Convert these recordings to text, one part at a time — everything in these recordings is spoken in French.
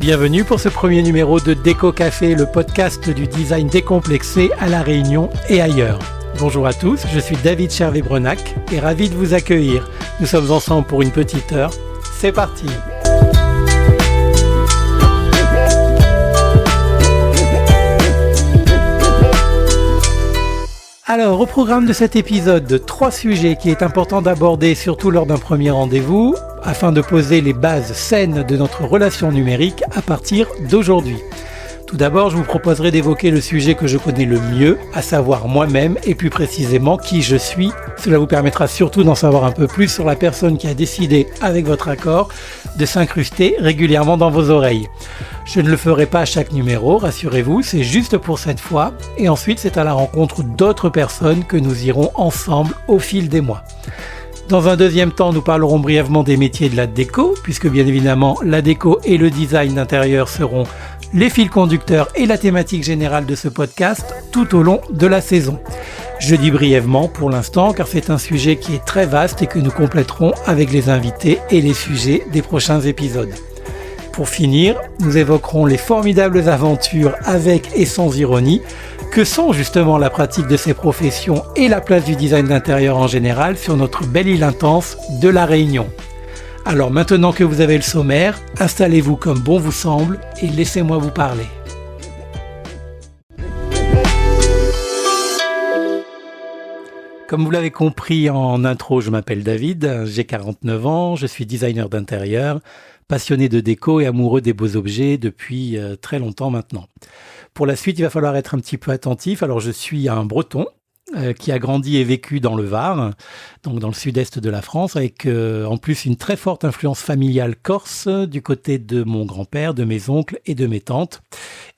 Bienvenue pour ce premier numéro de Déco Café, le podcast du design décomplexé à La Réunion et ailleurs. Bonjour à tous, je suis David Chervé-Brenac et ravi de vous accueillir. Nous sommes ensemble pour une petite heure. C'est parti! Alors, au programme de cet épisode, 3 sujets qu'il est important d'aborder, surtout lors d'un premier rendez-vous, afin de poser les bases saines de notre relation numérique à partir d'aujourd'hui. Tout d'abord, je vous proposerai d'évoquer le sujet que je connais le mieux, à savoir moi-même et plus précisément qui je suis. Cela vous permettra surtout d'en savoir un peu plus sur la personne qui a décidé, avec votre accord, de s'incruster régulièrement dans vos oreilles. Je ne le ferai pas à chaque numéro, rassurez-vous, c'est juste pour cette fois. Et ensuite, c'est à la rencontre d'autres personnes que nous irons ensemble au fil des mois. Dans un deuxième temps, nous parlerons brièvement des métiers de la déco, puisque bien évidemment, la déco et le design d'intérieur seront les fils conducteurs et la thématique générale de ce podcast tout au long de la saison. Je dis brièvement pour l'instant, car c'est un sujet qui est très vaste et que nous compléterons avec les invités et les sujets des prochains épisodes. Pour finir, nous évoquerons les formidables aventures avec et sans ironie que sont justement la pratique de ces professions et la place du design d'intérieur en général sur notre belle île intense de La Réunion. Alors maintenant que vous avez le sommaire, installez-vous comme bon vous semble et laissez-moi vous parler. Comme vous l'avez compris en intro, je m'appelle David, j'ai 49 ans, je suis designer d'intérieur, passionné de déco et amoureux des beaux objets depuis très longtemps maintenant. Pour la suite, il va falloir être un petit peu attentif. Alors je suis un Breton qui a grandi et vécu dans le Var, donc dans le sud-est de la France, avec en plus une très forte influence familiale corse du côté de mon grand-père, de mes oncles et de mes tantes.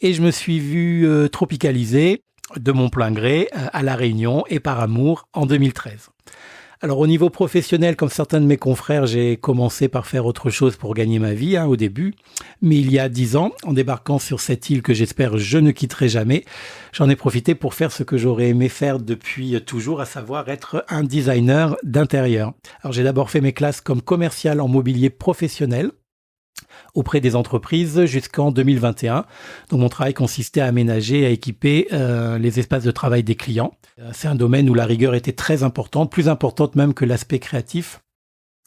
Et je me suis vu tropicaliser de mon plein gré à La Réunion et par amour en 2013. Alors au niveau professionnel, comme certains de mes confrères, j'ai commencé par faire autre chose pour gagner ma vie au début. Mais il y a 10 ans, en débarquant sur cette île que j'espère je ne quitterai jamais, j'en ai profité pour faire ce que j'aurais aimé faire depuis toujours, à savoir être un designer d'intérieur. Alors j'ai d'abord fait mes classes comme commercial en mobilier professionnel auprès des entreprises jusqu'en 2021. Donc mon travail consistait à aménager et à équiper les espaces de travail des clients. C'est un domaine où la rigueur était très importante, plus importante même que l'aspect créatif.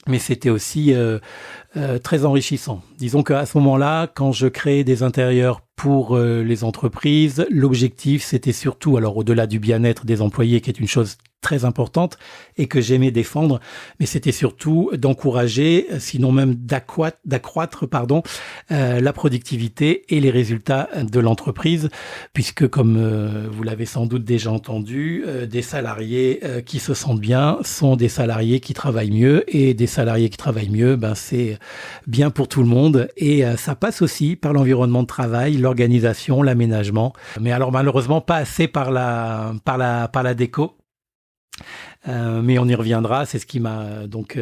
Mais c'était aussi très enrichissant. Disons qu'à ce moment-là, quand je créais des intérieurs pour les entreprises, l'objectif c'était surtout, alors au-delà du bien-être des employés qui est une chose très importante et que j'aimais défendre, mais c'était surtout d'encourager, sinon même d'accroître la productivité et les résultats de l'entreprise, puisque comme vous l'avez sans doute déjà entendu, des salariés qui se sentent bien sont des salariés qui travaillent mieux, et des salariés qui travaillent mieux, c'est bien pour tout le monde, et ça passe aussi par l'environnement de travail, l'organisation, l'aménagement, mais alors malheureusement pas assez par la déco. Mais on y reviendra, c'est ce qui m'a donc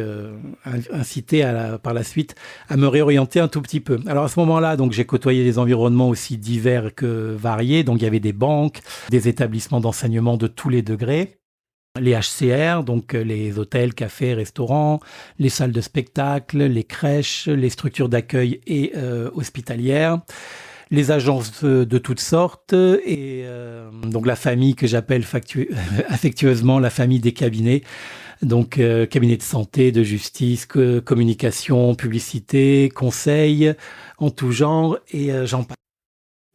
incité par la suite à me réorienter un tout petit peu. Alors à ce moment-là, donc j'ai côtoyé des environnements aussi divers que variés, donc il y avait des banques, des établissements d'enseignement de tous les degrés, les HCR, donc les hôtels, cafés, restaurants, les salles de spectacle, les crèches, les structures d'accueil et hospitalières, les agences de toutes sortes et donc la famille que j'appelle affectueusement la famille des cabinets, donc cabinets de santé, de justice, communication, publicité, conseil en tout genre et j'en passe.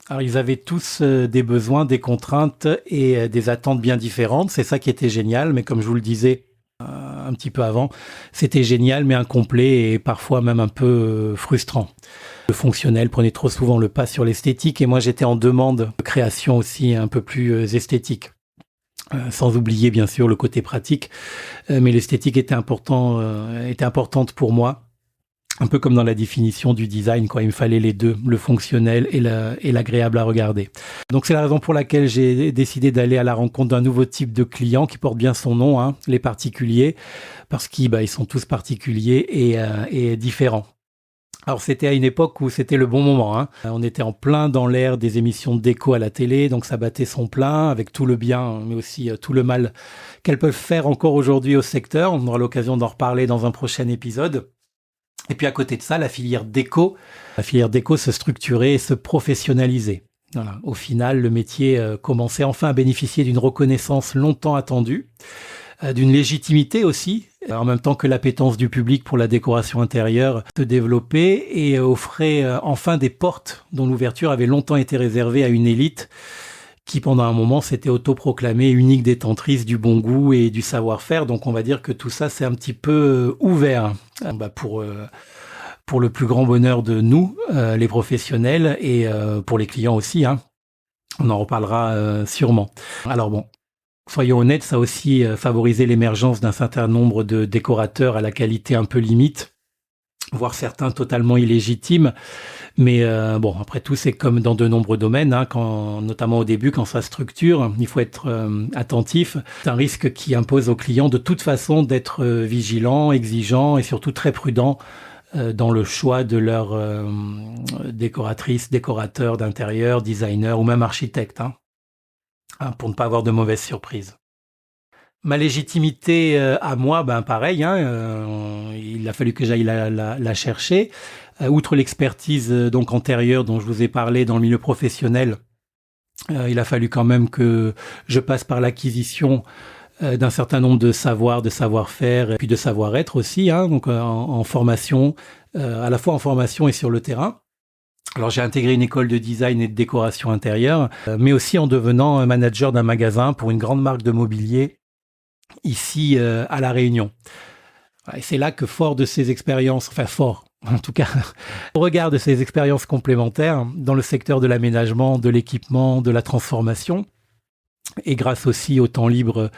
Alors ils avaient tous des besoins, des contraintes et des attentes bien différentes, c'est ça qui était génial, mais comme je vous le disais un petit peu avant, c'était génial mais incomplet et parfois même un peu frustrant. Le fonctionnel prenait trop souvent le pas sur l'esthétique et moi j'étais en demande de création aussi un peu plus esthétique. Sans oublier bien sûr le côté pratique, mais l'esthétique était importante pour moi. Un peu comme dans la définition du design, il me fallait les deux, le fonctionnel et l'agréable à regarder. Donc c'est la raison pour laquelle j'ai décidé d'aller à la rencontre d'un nouveau type de client qui porte bien son nom, les particuliers, parce qu'ils sont tous particuliers et différents. Alors c'était à une époque où c'était le bon moment. On était en plein dans l'ère des émissions de déco à la télé, donc ça battait son plein avec tout le bien, mais aussi tout le mal qu'elles peuvent faire encore aujourd'hui au secteur. On aura l'occasion d'en reparler dans un prochain épisode. Et puis à côté de ça, la filière déco se structurait et se professionnalisait. Voilà. Au final, le métier commençait enfin à bénéficier d'une reconnaissance longtemps attendue, d'une légitimité aussi, en même temps que l'appétence du public pour la décoration intérieure se développait et offrait enfin des portes dont l'ouverture avait longtemps été réservée à une élite qui pendant un moment s'était autoproclamée unique détentrice du bon goût et du savoir-faire. Donc on va dire que tout ça c'est un petit peu ouvert pour le plus grand bonheur de nous, les professionnels, et pour les clients aussi. On en reparlera sûrement. Alors bon, soyons honnêtes, ça a aussi favorisé l'émergence d'un certain nombre de décorateurs à la qualité un peu limite, voire certains totalement illégitimes. Mais bon, après tout, c'est comme dans de nombreux domaines, notamment au début, quand ça structure, il faut être attentif. C'est un risque qui impose aux clients de toute façon d'être vigilants, exigeants et surtout très prudents dans le choix de leurs décoratrices, décorateurs d'intérieur, designers ou même architectes, pour ne pas avoir de mauvaises surprises. Ma légitimité à moi, pareil, il a fallu que j'aille la chercher. Outre l'expertise donc antérieure dont je vous ai parlé dans le milieu professionnel, il a fallu quand même que je passe par l'acquisition d'un certain nombre de savoirs, de savoir-faire et puis de savoir-être aussi, donc en formation, à la fois en formation et sur le terrain. Alors j'ai intégré une école de design et de décoration intérieure, mais aussi en devenant manager d'un magasin pour une grande marque de mobilier ici à La Réunion. Et c'est là que fort de ces expériences, en tout cas, au regard de ces expériences complémentaires dans le secteur de l'aménagement, de l'équipement, de la transformation, et grâce aussi au temps libre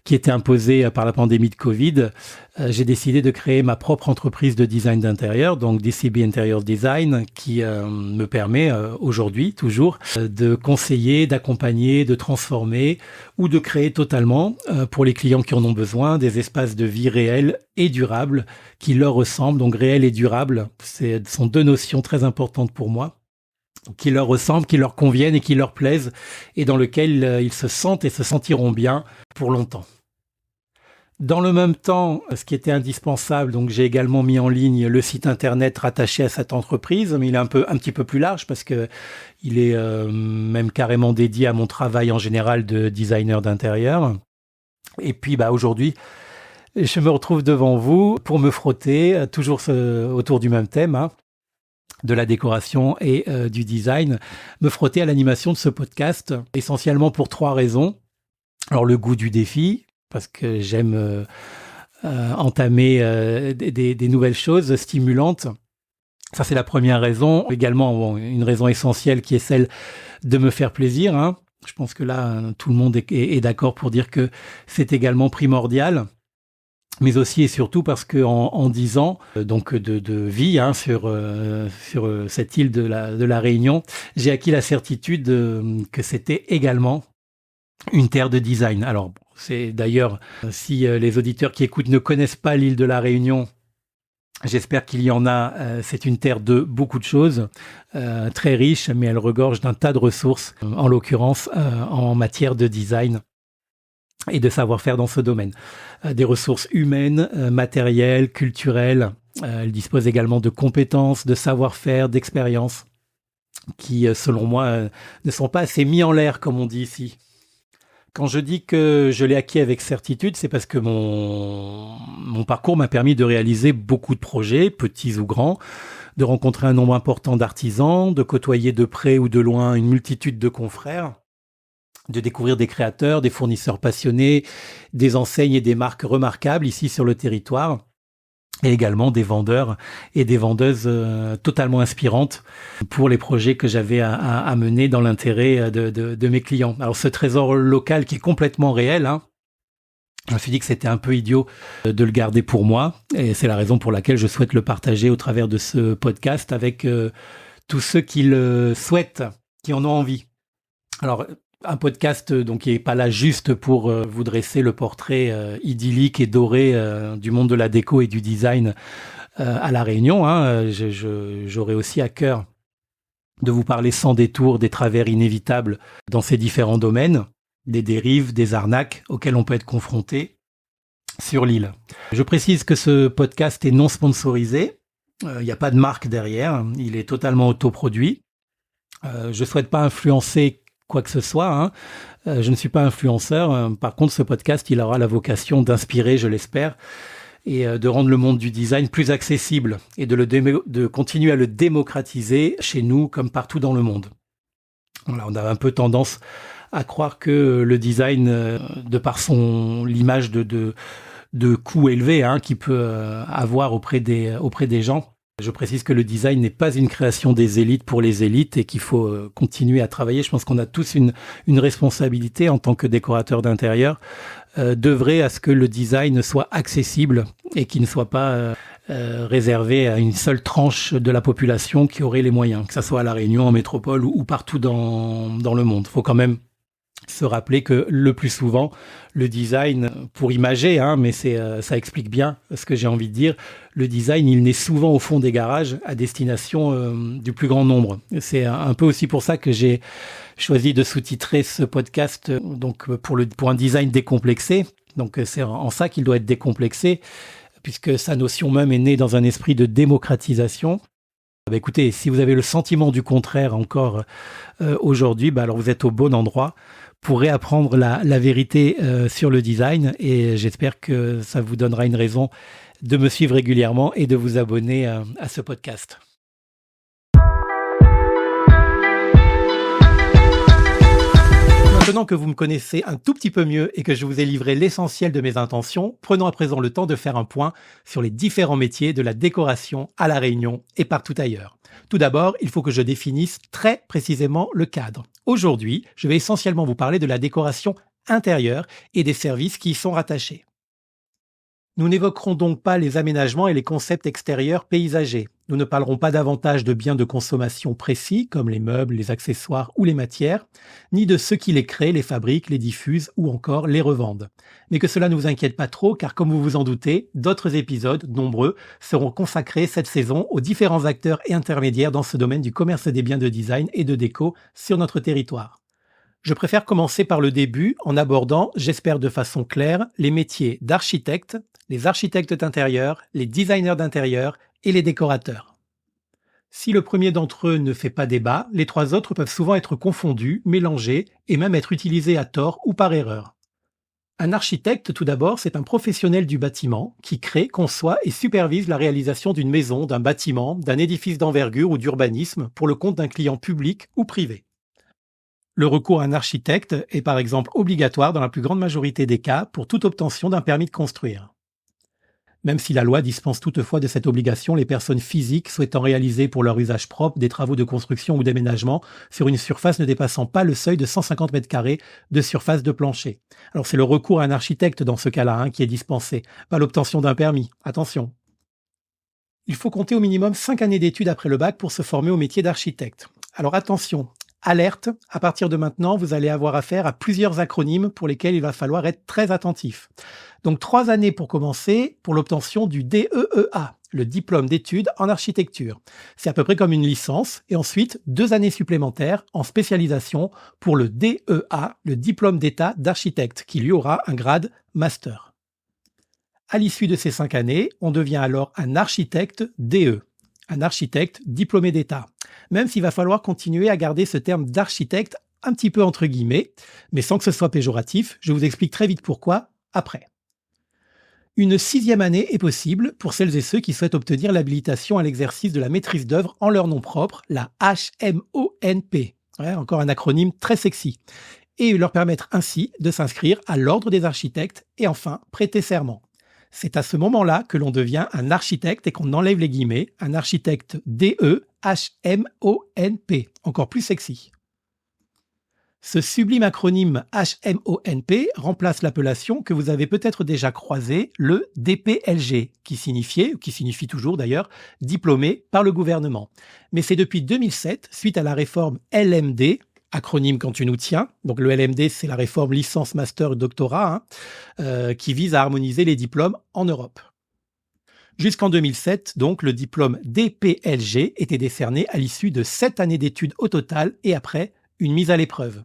qui était imposé par la pandémie de Covid, j'ai décidé de créer ma propre entreprise de design d'intérieur, donc DCB Interior Design, qui me permet aujourd'hui toujours de conseiller, d'accompagner, de transformer ou de créer totalement pour les clients qui en ont besoin des espaces de vie réels et durables qui leur ressemblent. Donc réel et durable, ce sont deux notions très importantes pour moi, qui leur ressemblent, qui leur conviennent et qui leur plaisent et dans lesquels ils se sentent et se sentiront bien pour longtemps. Dans le même temps, ce qui était indispensable, donc j'ai également mis en ligne le site internet rattaché à cette entreprise, mais il est un petit peu plus large parce que il est même carrément dédié à mon travail en général de designer d'intérieur. Et puis aujourd'hui, je me retrouve devant vous pour me frotter toujours autour du même thème, de la décoration et du design, me frotter à l'animation de ce podcast, essentiellement pour 3 raisons. Alors le goût du défi, parce que j'aime entamer des nouvelles choses stimulantes. Ça, c'est la première raison. Également, une raison essentielle qui est celle de me faire plaisir. Je pense que là, tout le monde est d'accord pour dire que c'est également primordial. Mais aussi et surtout parce que en 10 ans donc de vie sur cette île de la Réunion, j'ai acquis la certitude que c'était également une terre de design. Alors, c'est d'ailleurs, si les auditeurs qui écoutent ne connaissent pas l'île de la Réunion, j'espère qu'il y en a. C'est une terre de beaucoup de choses, très riche, mais elle regorge d'un tas de ressources, en l'occurrence en matière de design et de savoir-faire dans ce domaine. Des ressources humaines, matérielles, culturelles. Elle dispose également de compétences, de savoir-faire, d'expériences qui, selon moi, ne sont pas assez mis en l'air, comme on dit ici. Quand je dis que je l'ai acquis avec certitude, c'est parce que mon parcours m'a permis de réaliser beaucoup de projets, petits ou grands, de rencontrer un nombre important d'artisans, de côtoyer de près ou de loin une multitude de confrères, de découvrir des créateurs, des fournisseurs passionnés, des enseignes et des marques remarquables ici sur le territoire, et également des vendeurs et des vendeuses totalement inspirantes pour les projets que j'avais à mener dans l'intérêt de mes clients. Alors ce trésor local qui est complètement réel, je me suis dit que c'était un peu idiot de le garder pour moi, et c'est la raison pour laquelle je souhaite le partager au travers de ce podcast avec tous ceux qui le souhaitent, qui en ont envie. Alors, un podcast donc qui est pas là juste pour vous dresser le portrait idyllique et doré du monde de la déco et du design à La Réunion. J'aurai aussi à cœur de vous parler sans détour des travers inévitables dans ces différents domaines, des dérives, des arnaques auxquelles on peut être confronté sur l'île. Je précise que ce podcast est non sponsorisé. Il n'y a pas de marque derrière. Il est totalement autoproduit. Je souhaite pas influencer quoi que ce soit, hein. Je ne suis pas influenceur. Par contre, ce podcast, il aura la vocation d'inspirer, je l'espère, et de rendre le monde du design plus accessible et de continuer à le démocratiser chez nous comme partout dans le monde. Voilà, on a un peu tendance à croire que le design, de par l'image de coût élevé, hein, qu'il peut avoir auprès des gens. Je précise que le design n'est pas une création des élites pour les élites et qu'il faut continuer à travailler. Je pense qu'on a tous une responsabilité en tant que décorateur d'intérieur d'œuvrer à ce que le design soit accessible et qu'il ne soit pas réservé à une seule tranche de la population qui aurait les moyens, que ça soit à La Réunion, en métropole ou partout dans le monde. Il faut quand même se rappeler que le plus souvent, le design, pour imager, hein, mais ça explique bien ce que j'ai envie de dire, le design, il naît souvent au fond des garages à destination du plus grand nombre. C'est un peu aussi pour ça que j'ai choisi de sous-titrer ce podcast donc pour un design décomplexé. Donc c'est en ça qu'il doit être décomplexé, puisque sa notion même est née dans un esprit de démocratisation. Écoutez, si vous avez le sentiment du contraire encore aujourd'hui, alors vous êtes au bon endroit pour réapprendre la vérité sur le design, et j'espère que ça vous donnera une raison de me suivre régulièrement et de vous abonner à ce podcast. Maintenant que vous me connaissez un tout petit peu mieux et que je vous ai livré l'essentiel de mes intentions, prenons à présent le temps de faire un point sur les différents métiers de la décoration à La Réunion et partout ailleurs. Tout d'abord, il faut que je définisse très précisément le cadre. Aujourd'hui, je vais essentiellement vous parler de la décoration intérieure et des services qui y sont rattachés. Nous n'évoquerons donc pas les aménagements et les concepts extérieurs paysagers. Nous ne parlerons pas davantage de biens de consommation précis, comme les meubles, les accessoires ou les matières, ni de ceux qui les créent, les fabriquent, les diffusent ou encore les revendent. Mais que cela ne vous inquiète pas trop, car comme vous vous en doutez, d'autres épisodes, nombreux, seront consacrés cette saison aux différents acteurs et intermédiaires dans ce domaine du commerce des biens de design et de déco sur notre territoire. Je préfère commencer par le début en abordant, j'espère de façon claire, les métiers d'architecte, les architectes d'intérieur, les designers d'intérieur et les décorateurs. Si le premier d'entre eux ne fait pas débat, les trois autres peuvent souvent être confondus, mélangés et même être utilisés à tort ou par erreur. Un architecte, tout d'abord, c'est un professionnel du bâtiment qui crée, conçoit et supervise la réalisation d'une maison, d'un bâtiment, d'un édifice d'envergure ou d'urbanisme pour le compte d'un client public ou privé. Le recours à un architecte est par exemple obligatoire dans la plus grande majorité des cas pour toute obtention d'un permis de construire. Même si la loi dispense toutefois de cette obligation les personnes physiques souhaitant réaliser pour leur usage propre des travaux de construction ou d'aménagement sur une surface ne dépassant pas le seuil de 150 m² de surface de plancher. Alors c'est le recours à un architecte dans ce cas-là qui est dispensé, pas l'obtention d'un permis. Attention. Il faut compter au minimum 5 années d'études après le bac pour se former au métier d'architecte. Alors attention, alerte, à partir de maintenant, vous allez avoir affaire à plusieurs acronymes pour lesquels il va falloir être très attentif. Donc 3 années pour commencer pour l'obtention du DEEA, le diplôme d'études en architecture. C'est à peu près comme une licence, et ensuite 2 années supplémentaires en spécialisation pour le DEA, le diplôme d'état d'architecte, qui lui aura un grade master. À l'issue de ces 5 années, on devient alors un architecte DE, un architecte diplômé d'état. Même s'il va falloir continuer à garder ce terme d'architecte un petit peu entre guillemets, mais sans que ce soit péjoratif, je vous explique très vite pourquoi après. Une 6e année est possible pour celles et ceux qui souhaitent obtenir l'habilitation à l'exercice de la maîtrise d'œuvre en leur nom propre, la HMONP. Ouais, encore un acronyme très sexy. Et leur permettre ainsi de s'inscrire à l'ordre des architectes et enfin prêter serment. C'est à ce moment-là que l'on devient un architecte et qu'on enlève les guillemets, un architecte DE HMONP, encore plus sexy. Ce sublime acronyme HMONP remplace l'appellation que vous avez peut-être déjà croisée, le DPLG, qui signifie toujours d'ailleurs, diplômé par le gouvernement. Mais c'est depuis 2007, suite à la réforme LMD, acronyme quand tu nous tiens, donc le LMD c'est la réforme licence, master, doctorat, qui vise à harmoniser les diplômes en Europe. Jusqu'en 2007, donc, le diplôme DPLG était décerné à l'issue de 7 années d'études au total et après une mise à l'épreuve.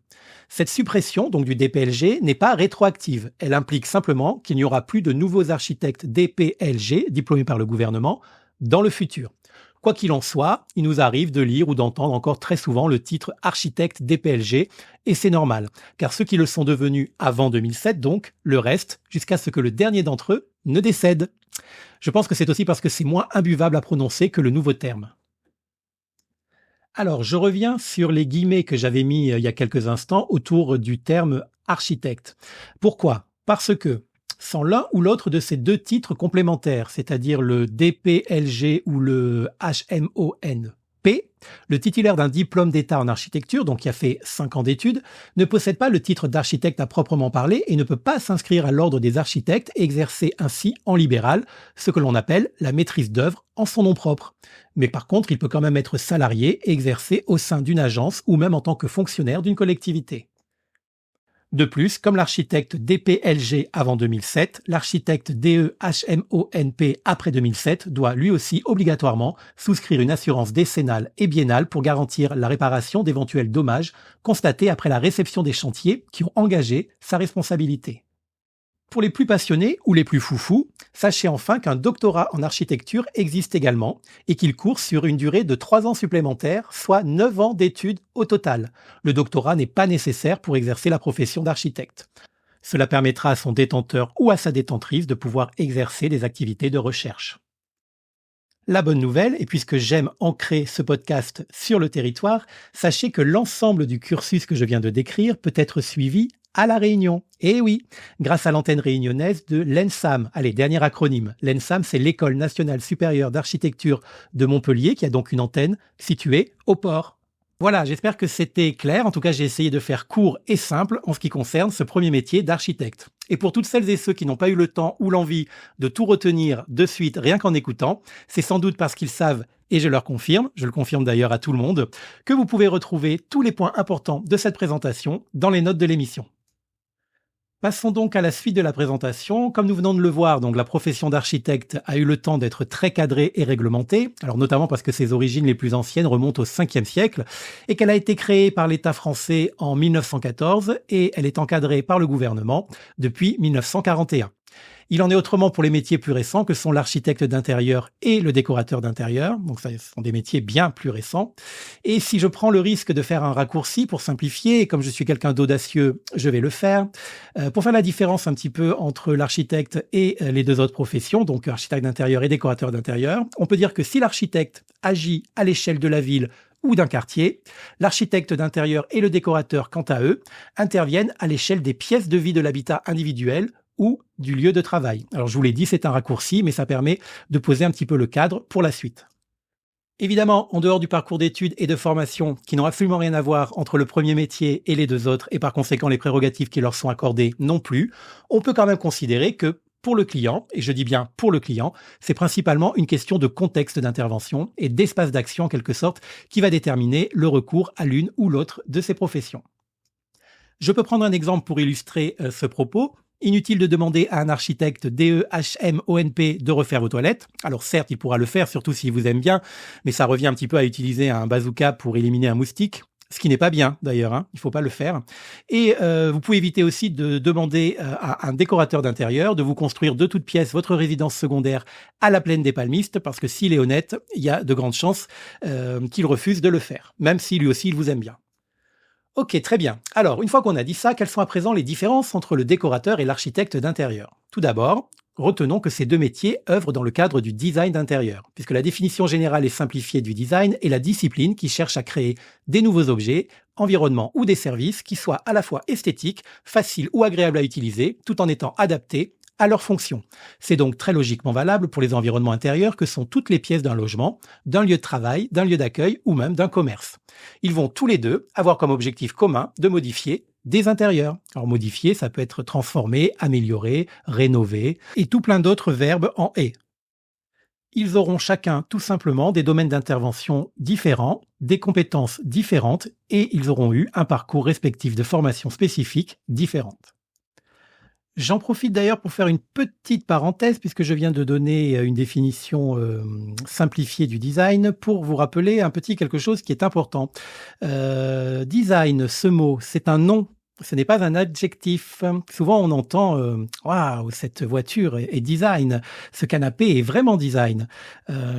Cette suppression donc du DPLG n'est pas rétroactive. Elle implique simplement qu'il n'y aura plus de nouveaux architectes DPLG diplômés par le gouvernement dans le futur. Quoi qu'il en soit, il nous arrive de lire ou d'entendre encore très souvent le titre architecte DPLG, et c'est normal, car ceux qui le sont devenus avant 2007, donc, le reste, jusqu'à ce que le dernier d'entre eux ne décède. Je pense que c'est aussi parce que c'est moins imbuvable à prononcer que le nouveau terme. Alors, je reviens sur les guillemets que j'avais mis il y a quelques instants autour du terme architecte. Pourquoi? Parce que sans l'un ou l'autre de ces deux titres complémentaires, c'est-à-dire le DPLG ou le HMONP, le titulaire d'un diplôme d'État en architecture, donc qui a fait 5 ans d'études, ne possède pas le titre d'architecte à proprement parler et ne peut pas s'inscrire à l'ordre des architectes et exercer ainsi en libéral ce que l'on appelle la maîtrise d'œuvre en son nom propre. Mais par contre, il peut quand même être salarié et exercer au sein d'une agence ou même en tant que fonctionnaire d'une collectivité. De plus, comme l'architecte DPLG avant 2007, l'architecte DEHMONP après 2007 doit lui aussi obligatoirement souscrire une assurance décennale et biennale pour garantir la réparation d'éventuels dommages constatés après la réception des chantiers qui ont engagé sa responsabilité. Pour les plus passionnés ou les plus foufous, sachez enfin qu'un doctorat en architecture existe également et qu'il court sur une durée de 3 ans supplémentaires, soit 9 ans d'études au total. Le doctorat n'est pas nécessaire pour exercer la profession d'architecte. Cela permettra à son détenteur ou à sa détentrice de pouvoir exercer des activités de recherche. La bonne nouvelle, et puisque j'aime ancrer ce podcast sur le territoire, sachez que l'ensemble du cursus que je viens de décrire peut être suivi à La Réunion. Et oui, grâce à l'antenne réunionnaise de l'ENSAM. Allez, dernier acronyme. L'ENSAM, c'est l'École nationale supérieure d'architecture de Montpellier, qui a donc une antenne située au port. Voilà, j'espère que c'était clair. En tout cas, j'ai essayé de faire court et simple en ce qui concerne ce premier métier d'architecte. Et pour toutes celles et ceux qui n'ont pas eu le temps ou l'envie de tout retenir de suite rien qu'en écoutant, c'est sans doute parce qu'ils savent, et je leur confirme, je le confirme d'ailleurs à tout le monde, que vous pouvez retrouver tous les points importants de cette présentation dans les notes de l'émission. Passons donc à la suite de la présentation. Comme nous venons de le voir, donc la profession d'architecte a eu le temps d'être très cadrée et réglementée, alors notamment parce que ses origines les plus anciennes remontent au 5e siècle et qu'elle a été créée par l'État français en 1914 et elle est encadrée par le gouvernement depuis 1941. Il en est autrement pour les métiers plus récents que sont l'architecte d'intérieur et le décorateur d'intérieur. Donc ça, ce sont des métiers bien plus récents. Et si je prends le risque de faire un raccourci pour simplifier, et comme je suis quelqu'un d'audacieux, je vais le faire, pour faire la différence un petit peu entre l'architecte et les deux autres professions, donc architecte d'intérieur et décorateur d'intérieur, on peut dire que si l'architecte agit à l'échelle de la ville ou d'un quartier, l'architecte d'intérieur et le décorateur, quant à eux, interviennent à l'échelle des pièces de vie de l'habitat individuel ou du lieu de travail. Alors je vous l'ai dit, c'est un raccourci, mais ça permet de poser un petit peu le cadre pour la suite. Évidemment, en dehors du parcours d'études et de formation qui n'ont absolument rien à voir entre le premier métier et les deux autres, et par conséquent les prérogatives qui leur sont accordées non plus, on peut quand même considérer que pour le client, et je dis bien pour le client, c'est principalement une question de contexte d'intervention et d'espace d'action en quelque sorte qui va déterminer le recours à l'une ou l'autre de ces professions. Je peux prendre un exemple pour illustrer ce propos. Inutile de demander à un architecte DEHMONP de refaire vos toilettes. Alors certes, il pourra le faire, surtout s'il vous aime bien, mais ça revient un petit peu à utiliser un bazooka pour éliminer un moustique. Ce qui n'est pas bien d'ailleurs, il ne faut pas le faire. Et vous pouvez éviter aussi de demander à un décorateur d'intérieur de vous construire de toutes pièces votre résidence secondaire à la plaine des Palmistes, parce que s'il est honnête, il y a de grandes chances qu'il refuse de le faire, même si lui aussi il vous aime bien. Ok, très bien. Alors, une fois qu'on a dit ça, quelles sont à présent les différences entre le décorateur et l'architecte d'intérieur? Tout d'abord, retenons que ces deux métiers œuvrent dans le cadre du design d'intérieur, puisque la définition générale et simplifiée du design est la discipline qui cherche à créer des nouveaux objets, environnements ou des services qui soient à la fois esthétiques, faciles ou agréables à utiliser, tout en étant adaptés à leur fonction. C'est donc très logiquement valable pour les environnements intérieurs que sont toutes les pièces d'un logement, d'un lieu de travail, d'un lieu d'accueil ou même d'un commerce. Ils vont tous les deux avoir comme objectif commun de modifier des intérieurs. Alors modifier, ça peut être transformer, améliorer, rénover et tout plein d'autres verbes en « et ». Ils auront chacun tout simplement des domaines d'intervention différents, des compétences différentes et ils auront eu un parcours respectif de formation spécifique différente. J'en profite d'ailleurs pour faire une petite parenthèse puisque je viens de donner une définition simplifiée du design pour vous rappeler un petit quelque chose qui est important. Design, ce mot, c'est un nom ce n'est pas un adjectif. Souvent, on entend waouh, cette voiture est design, ce canapé est vraiment design.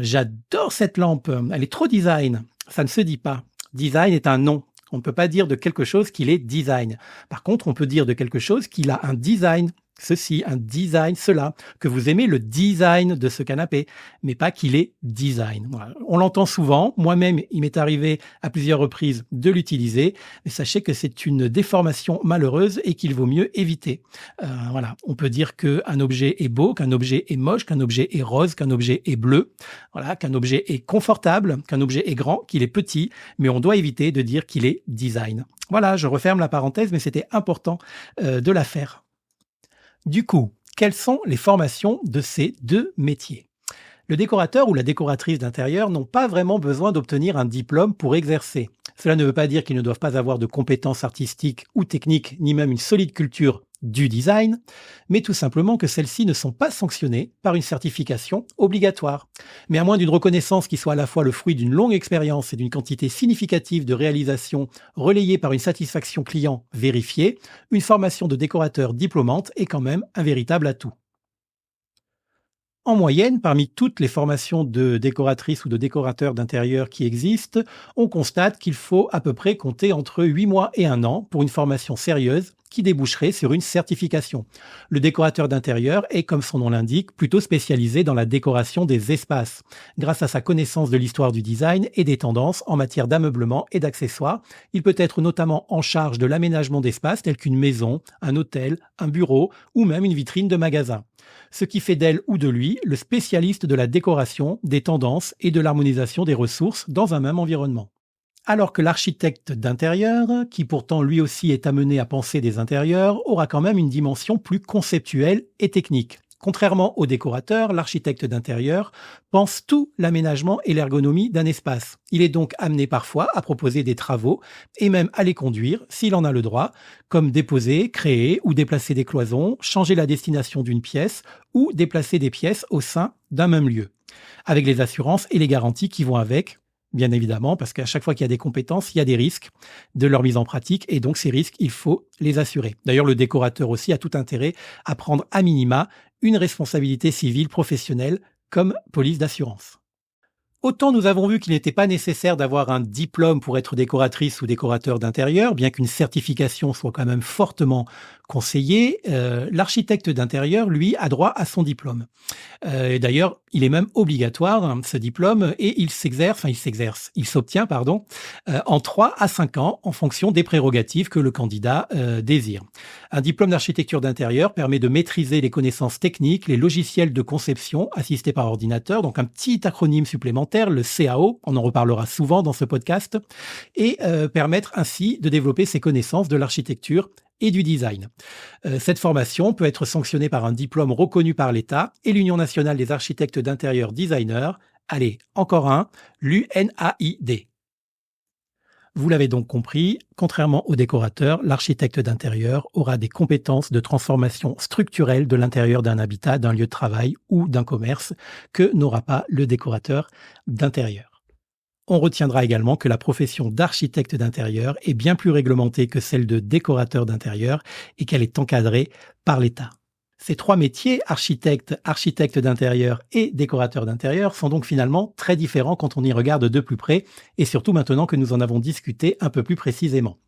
J'adore cette lampe, elle est trop design. Ça ne se dit pas. Design est un nom. On ne peut pas dire de quelque chose qu'il est design. Par contre, on peut dire de quelque chose qu'il a un design. Ceci, un design, cela, que vous aimez le design de ce canapé, mais pas qu'il est design. Voilà. On l'entend souvent, moi-même, il m'est arrivé à plusieurs reprises de l'utiliser, mais sachez que c'est une déformation malheureuse et qu'il vaut mieux éviter. Voilà. On peut dire qu'un objet est beau, qu'un objet est moche, qu'un objet est rose, qu'un objet est bleu, voilà, qu'un objet est confortable, qu'un objet est grand, qu'il est petit, mais on doit éviter de dire qu'il est design. Voilà, je referme la parenthèse, mais c'était important de la faire. Du coup, quelles sont les formations de ces deux métiers ? Le décorateur ou la décoratrice d'intérieur n'ont pas vraiment besoin d'obtenir un diplôme pour exercer. Cela ne veut pas dire qu'ils ne doivent pas avoir de compétences artistiques ou techniques, ni même une solide culture du design, mais tout simplement que celles-ci ne sont pas sanctionnées par une certification obligatoire. Mais à moins d'une reconnaissance qui soit à la fois le fruit d'une longue expérience et d'une quantité significative de réalisations relayées par une satisfaction client vérifiée, une formation de décorateur diplômante est quand même un véritable atout. En moyenne, parmi toutes les formations de décoratrices ou de décorateurs d'intérieur qui existent, on constate qu'il faut à peu près compter entre 8 mois et 1 an pour une formation sérieuse qui déboucherait sur une certification. Le décorateur d'intérieur est, comme son nom l'indique, plutôt spécialisé dans la décoration des espaces. Grâce à sa connaissance de l'histoire du design et des tendances en matière d'ameublement et d'accessoires, il peut être notamment en charge de l'aménagement d'espaces tels qu'une maison, un hôtel, un bureau ou même une vitrine de magasin. Ce qui fait d'elle ou de lui le spécialiste de la décoration, des tendances et de l'harmonisation des ressources dans un même environnement. Alors que l'architecte d'intérieur, qui pourtant lui aussi est amené à penser des intérieurs, aura quand même une dimension plus conceptuelle et technique. Contrairement au décorateur, l'architecte d'intérieur pense tout l'aménagement et l'ergonomie d'un espace. Il est donc amené parfois à proposer des travaux et même à les conduire, s'il en a le droit, comme déposer, créer ou déplacer des cloisons, changer la destination d'une pièce ou déplacer des pièces au sein d'un même lieu. Avec les assurances et les garanties qui vont avec, bien évidemment, parce qu'à chaque fois qu'il y a des compétences, il y a des risques de leur mise en pratique et donc ces risques, il faut les assurer. D'ailleurs, le décorateur aussi a tout intérêt à prendre à minima une responsabilité civile professionnelle comme police d'assurance. Autant nous avons vu qu'il n'était pas nécessaire d'avoir un diplôme pour être décoratrice ou décorateur d'intérieur, bien qu'une certification soit quand même fortement conseillée, l'architecte d'intérieur, lui, a droit à son diplôme. Et d'ailleurs, il est même obligatoire, hein, ce diplôme, et il s'obtient, en 3 à 5 ans en fonction des prérogatives que le candidat désire. Un diplôme d'architecture d'intérieur permet de maîtriser les connaissances techniques, les logiciels de conception assistés par ordinateur, donc un petit acronyme supplémentaire, le CAO, on en reparlera souvent dans ce podcast, et permettre ainsi de développer ses connaissances de l'architecture et du design. Cette formation peut être sanctionnée par un diplôme reconnu par l'État et l'Union nationale des architectes d'intérieur designers. Allez, encore un, l'UNAID. Vous l'avez donc compris, contrairement au décorateur, l'architecte d'intérieur aura des compétences de transformation structurelle de l'intérieur d'un habitat, d'un lieu de travail ou d'un commerce que n'aura pas le décorateur d'intérieur. On retiendra également que la profession d'architecte d'intérieur est bien plus réglementée que celle de décorateur d'intérieur et qu'elle est encadrée par l'État. Ces 3 métiers, architecte d'intérieur et décorateur d'intérieur, sont donc finalement très différents quand on y regarde de plus près et surtout maintenant que nous en avons discuté un peu plus précisément.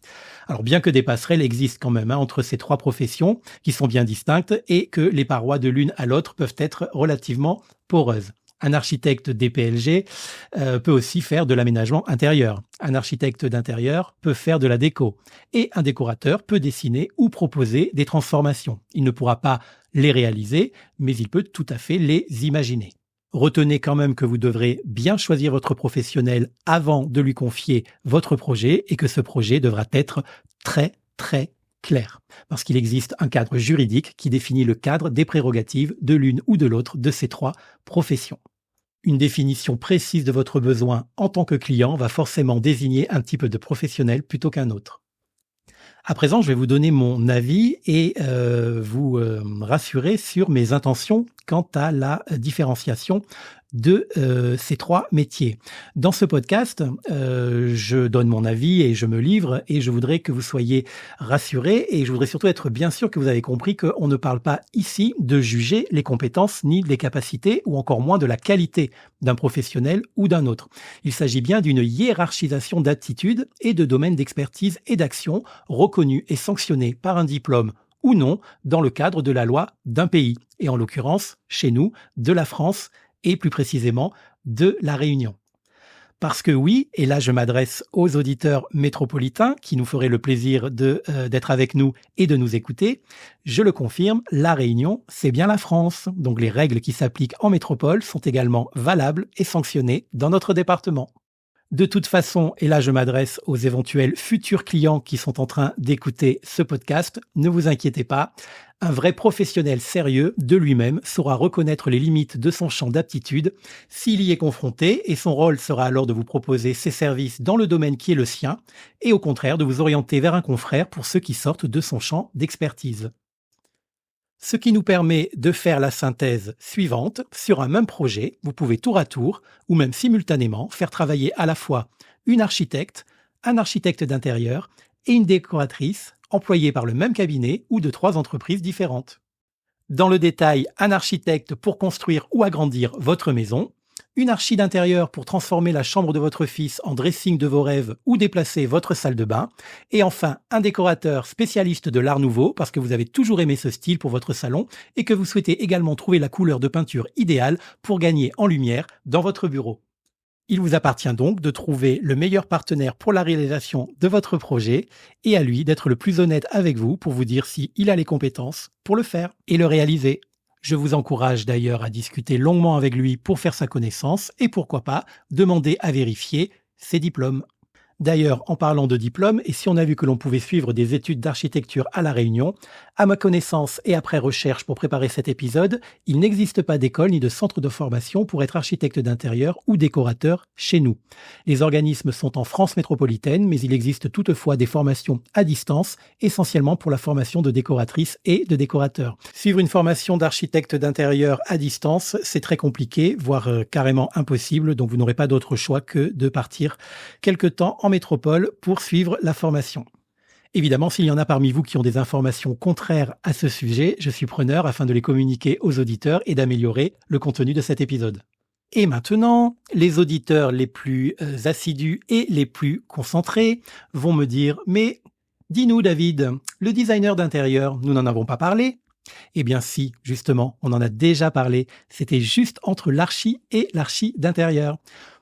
Alors bien que des passerelles existent quand même entre ces 3 professions qui sont bien distinctes et que les parois de l'une à l'autre peuvent être relativement poreuses. Un architecte DPLG peut aussi faire de l'aménagement intérieur. Un architecte d'intérieur peut faire de la déco. Et un décorateur peut dessiner ou proposer des transformations. Il ne pourra pas les réaliser, mais il peut tout à fait les imaginer. Retenez quand même que vous devrez bien choisir votre professionnel avant de lui confier votre projet et que ce projet devra être très clair, parce qu'il existe un cadre juridique qui définit le cadre des prérogatives de l'une ou de l'autre de ces 3 professions. Une définition précise de votre besoin en tant que client va forcément désigner un type de professionnel plutôt qu'un autre. À présent, je vais vous donner mon avis et vous rassurer sur mes intentions quant à la différenciation de ces trois métiers. Dans ce podcast, je donne mon avis et je me livre et je voudrais que vous soyez rassurés et je voudrais surtout être bien sûr que vous avez compris qu'on ne parle pas ici de juger les compétences ni les capacités ou encore moins de la qualité d'un professionnel ou d'un autre. Il s'agit bien d'une hiérarchisation d'aptitudes et de domaines d'expertise et d'action reconnus et sanctionnés par un diplôme ou non dans le cadre de la loi d'un pays, et en l'occurrence, chez nous, de la France et plus précisément de la Réunion. Parce que oui, et là je m'adresse aux auditeurs métropolitains qui nous feraient le plaisir d'être avec nous et de nous écouter, je le confirme, la Réunion, c'est bien la France. Donc les règles qui s'appliquent en métropole sont également valables et sanctionnées dans notre département. De toute façon, et là je m'adresse aux éventuels futurs clients qui sont en train d'écouter ce podcast, ne vous inquiétez pas, un vrai professionnel sérieux de lui-même saura reconnaître les limites de son champ d'aptitude s'il y est confronté et son rôle sera alors de vous proposer ses services dans le domaine qui est le sien et au contraire de vous orienter vers un confrère pour ceux qui sortent de son champ d'expertise. Ce qui nous permet de faire la synthèse suivante. Sur un même projet, vous pouvez tour à tour, ou même simultanément, faire travailler à la fois une architecte, un architecte d'intérieur et une décoratrice employés par le même cabinet ou de 3 entreprises différentes. Dans le détail, un architecte pour construire ou agrandir votre maison, une archi d'intérieur pour transformer la chambre de votre fils en dressing de vos rêves ou déplacer votre salle de bain, et enfin un décorateur spécialiste de l'art nouveau parce que vous avez toujours aimé ce style pour votre salon et que vous souhaitez également trouver la couleur de peinture idéale pour gagner en lumière dans votre bureau. Il vous appartient donc de trouver le meilleur partenaire pour la réalisation de votre projet et à lui d'être le plus honnête avec vous pour vous dire s'il a les compétences pour le faire et le réaliser. Je vous encourage d'ailleurs à discuter longuement avec lui pour faire sa connaissance et pourquoi pas demander à vérifier ses diplômes. D'ailleurs, en parlant de diplôme, et si on a vu que l'on pouvait suivre des études d'architecture à La Réunion, à ma connaissance et après recherche pour préparer cet épisode, il n'existe pas d'école ni de centre de formation pour être architecte d'intérieur ou décorateur chez nous. Les organismes sont en France métropolitaine, mais il existe toutefois des formations à distance, essentiellement pour la formation de décoratrices et de décorateurs. Suivre une formation d'architecte d'intérieur à distance, c'est très compliqué, voire carrément impossible, donc vous n'aurez pas d'autre choix que de partir quelque temps en métropole pour suivre la formation. Évidemment, s'il y en a parmi vous qui ont des informations contraires à ce sujet, je suis preneur afin de les communiquer aux auditeurs et d'améliorer le contenu de cet épisode. Et maintenant, les auditeurs les plus assidus et les plus concentrés vont me dire « Mais dis-nous David, le designer d'intérieur, nous n'en avons pas parlé ?» Eh bien si, justement, on en a déjà parlé. C'était juste entre l'archi et l'archi d'intérieur.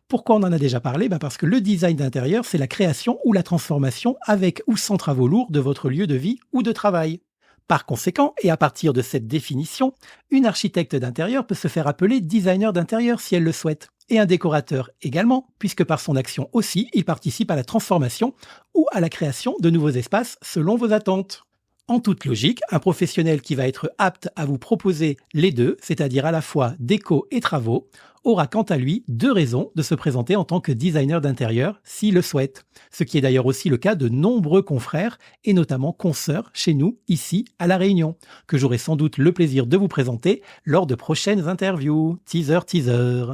Pourquoi on en a déjà parlé ? Parce que le design d'intérieur, c'est la création ou la transformation avec ou sans travaux lourds de votre lieu de vie ou de travail. Par conséquent, et à partir de cette définition, une architecte d'intérieur peut se faire appeler designer d'intérieur si elle le souhaite, et un décorateur également, puisque par son action aussi, il participe à la transformation ou à la création de nouveaux espaces selon vos attentes. En toute logique, un professionnel qui va être apte à vous proposer les deux, c'est-à-dire à la fois déco et travaux, aura quant à lui 2 raisons de se présenter en tant que designer d'intérieur s'il le souhaite. Ce qui est d'ailleurs aussi le cas de nombreux confrères et notamment consoeurs chez nous, ici à La Réunion, que j'aurai sans doute le plaisir de vous présenter lors de prochaines interviews. Teaser, teaser.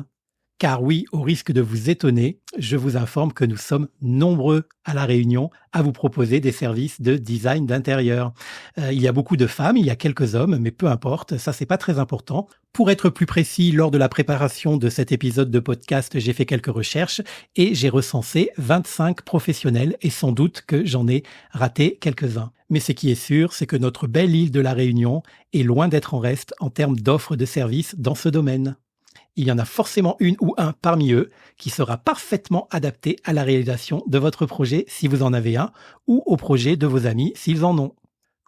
Car oui, au risque de vous étonner, je vous informe que nous sommes nombreux à La Réunion à vous proposer des services de design d'intérieur. Il y a beaucoup de femmes, il y a quelques hommes, mais peu importe, ça c'est pas très important. Pour être plus précis, lors de la préparation de cet épisode de podcast, j'ai fait quelques recherches et j'ai recensé 25 professionnels et sans doute que j'en ai raté quelques-uns. Mais ce qui est sûr, c'est que notre belle île de La Réunion est loin d'être en reste en termes d'offres de services dans ce domaine. Il y en a forcément une ou un parmi eux qui sera parfaitement adapté à la réalisation de votre projet si vous en avez un ou au projet de vos amis s'ils en ont.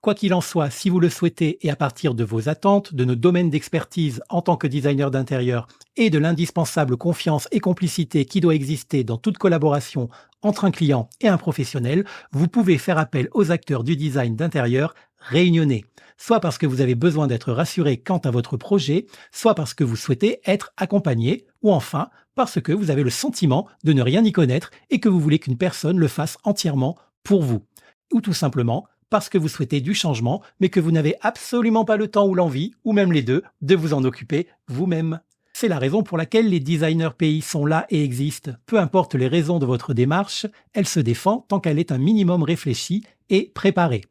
Quoi qu'il en soit, si vous le souhaitez et à partir de vos attentes, de nos domaines d'expertise en tant que designer d'intérieur et de l'indispensable confiance et complicité qui doit exister dans toute collaboration entre un client et un professionnel, vous pouvez faire appel aux acteurs du design d'intérieur réunionnais. Soit parce que vous avez besoin d'être rassuré quant à votre projet, soit parce que vous souhaitez être accompagné, ou enfin parce que vous avez le sentiment de ne rien y connaître et que vous voulez qu'une personne le fasse entièrement pour vous. Ou tout simplement parce que vous souhaitez du changement, mais que vous n'avez absolument pas le temps ou l'envie, ou même les deux, de vous en occuper vous-même. C'est la raison pour laquelle les designers pays sont là et existent. Peu importe les raisons de votre démarche, elle se défend tant qu'elle est un minimum réfléchie et préparée.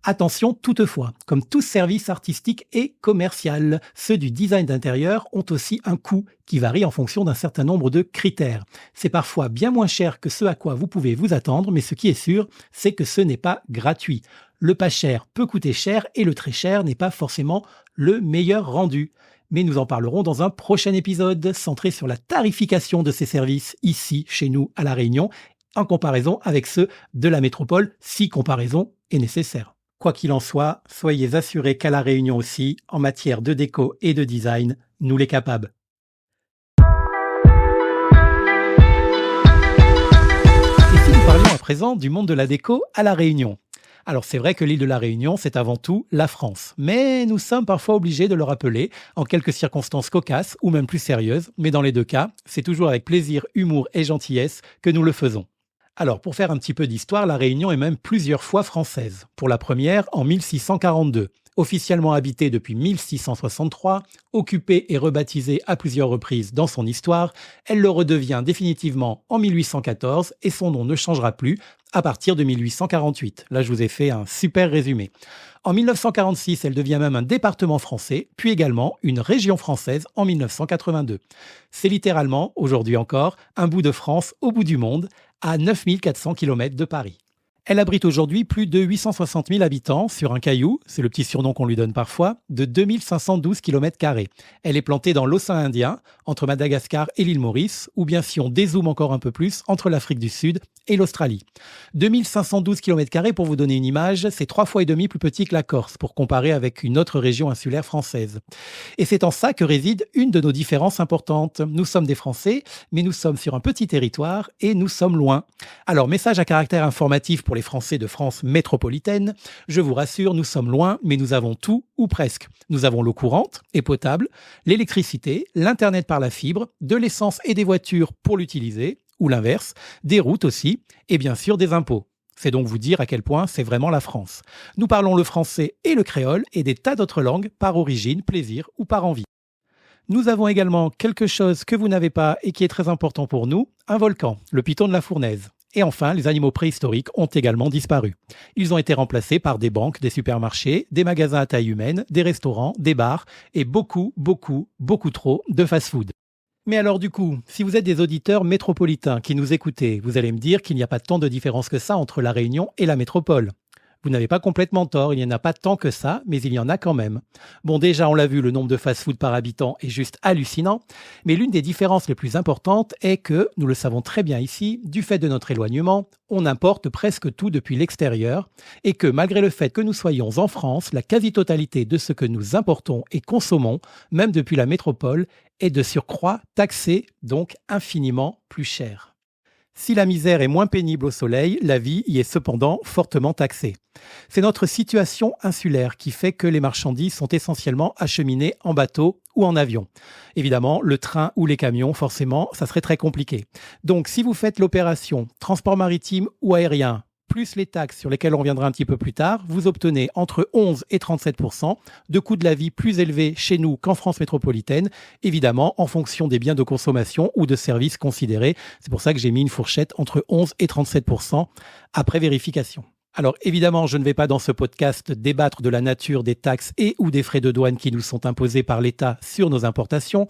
Attention toutefois, comme tout service artistique et commercial, ceux du design d'intérieur ont aussi un coût qui varie en fonction d'un certain nombre de critères. C'est parfois bien moins cher que ce à quoi vous pouvez vous attendre, mais ce qui est sûr, c'est que ce n'est pas gratuit. Le pas cher peut coûter cher et le très cher n'est pas forcément le meilleur rendu. Mais nous en parlerons dans un prochain épisode centré sur la tarification de ces services ici, chez nous, à La Réunion, en comparaison avec ceux de la métropole, si comparaison est nécessaire. Quoi qu'il en soit, soyez assurés qu'à La Réunion aussi, en matière de déco et de design, nous les capables. Et si nous parlions à présent du monde de la déco à La Réunion ? Alors c'est vrai que l'île de la Réunion, c'est avant tout la France. Mais nous sommes parfois obligés de le rappeler, en quelques circonstances cocasses ou même plus sérieuses. Mais dans les deux cas, c'est toujours avec plaisir, humour et gentillesse que nous le faisons. Alors pour faire un petit peu d'histoire, la Réunion est même plusieurs fois française. Pour la première, en 1642. Officiellement habitée depuis 1663, occupée et rebaptisée à plusieurs reprises dans son histoire, elle le redevient définitivement en 1814 et son nom ne changera plus à partir de 1848. Là, je vous ai fait un super résumé. En 1946, elle devient même un département français, puis également une région française en 1982. C'est littéralement, aujourd'hui encore, un bout de France au bout du monde, à 9400 km de Paris. Elle abrite aujourd'hui plus de 860 000 habitants sur un caillou, c'est le petit surnom qu'on lui donne parfois, de 2512 km². Elle est plantée dans l'océan Indien, entre Madagascar et l'île Maurice, ou bien si on dézoome encore un peu plus, entre l'Afrique du Sud et l'Australie. 2512 km², pour vous donner une image, c'est 3,5 fois plus petit que la Corse, pour comparer avec une autre région insulaire française. Et c'est en ça que réside une de nos différences importantes. Nous sommes des Français, mais nous sommes sur un petit territoire et nous sommes loin. Alors, message à caractère informatif pour les Français de France métropolitaine, je vous rassure, nous sommes loin, mais nous avons tout ou presque. Nous avons l'eau courante et potable, l'électricité, l'Internet par la fibre, de l'essence et des voitures pour l'utiliser, ou l'inverse, des routes aussi, et bien sûr des impôts. C'est donc vous dire à quel point c'est vraiment la France. Nous parlons le français et le créole et des tas d'autres langues par origine, plaisir ou par envie. Nous avons également quelque chose que vous n'avez pas et qui est très important pour nous, un volcan, le piton de la Fournaise. Et enfin, les animaux préhistoriques ont également disparu. Ils ont été remplacés par des banques, des supermarchés, des magasins à taille humaine, des restaurants, des bars et beaucoup trop de fast-food. Mais alors du coup, si vous êtes des auditeurs métropolitains qui nous écoutez, vous allez me dire qu'il n'y a pas tant de différence que ça entre la Réunion et la métropole. Vous n'avez pas complètement tort, il n'y en a pas tant que ça, mais il y en a quand même. Bon, déjà, on l'a vu, le nombre de fast-food par habitant est juste hallucinant, mais l'une des différences les plus importantes est que, nous le savons très bien ici, du fait de notre éloignement, on importe presque tout depuis l'extérieur, et que malgré le fait que nous soyons en France, la quasi-totalité de ce que nous importons et consommons, même depuis la métropole, est de surcroît taxée, donc infiniment plus cher. Si la misère est moins pénible au soleil, la vie y est cependant fortement taxée. C'est notre situation insulaire qui fait que les marchandises sont essentiellement acheminées en bateau ou en avion. Évidemment, le train ou les camions, forcément, ça serait très compliqué. Donc, si vous faites l'opération transport maritime ou aérien, plus les taxes sur lesquelles on reviendra un petit peu plus tard, vous obtenez entre 11 et 37% de coûts de la vie plus élevés chez nous qu'en France métropolitaine, évidemment en fonction des biens de consommation ou de services considérés. C'est pour ça que j'ai mis une fourchette entre 11 et 37% après vérification. Alors évidemment, je ne vais pas dans ce podcast débattre de la nature des taxes et ou des frais de douane qui nous sont imposés par l'État sur nos importations,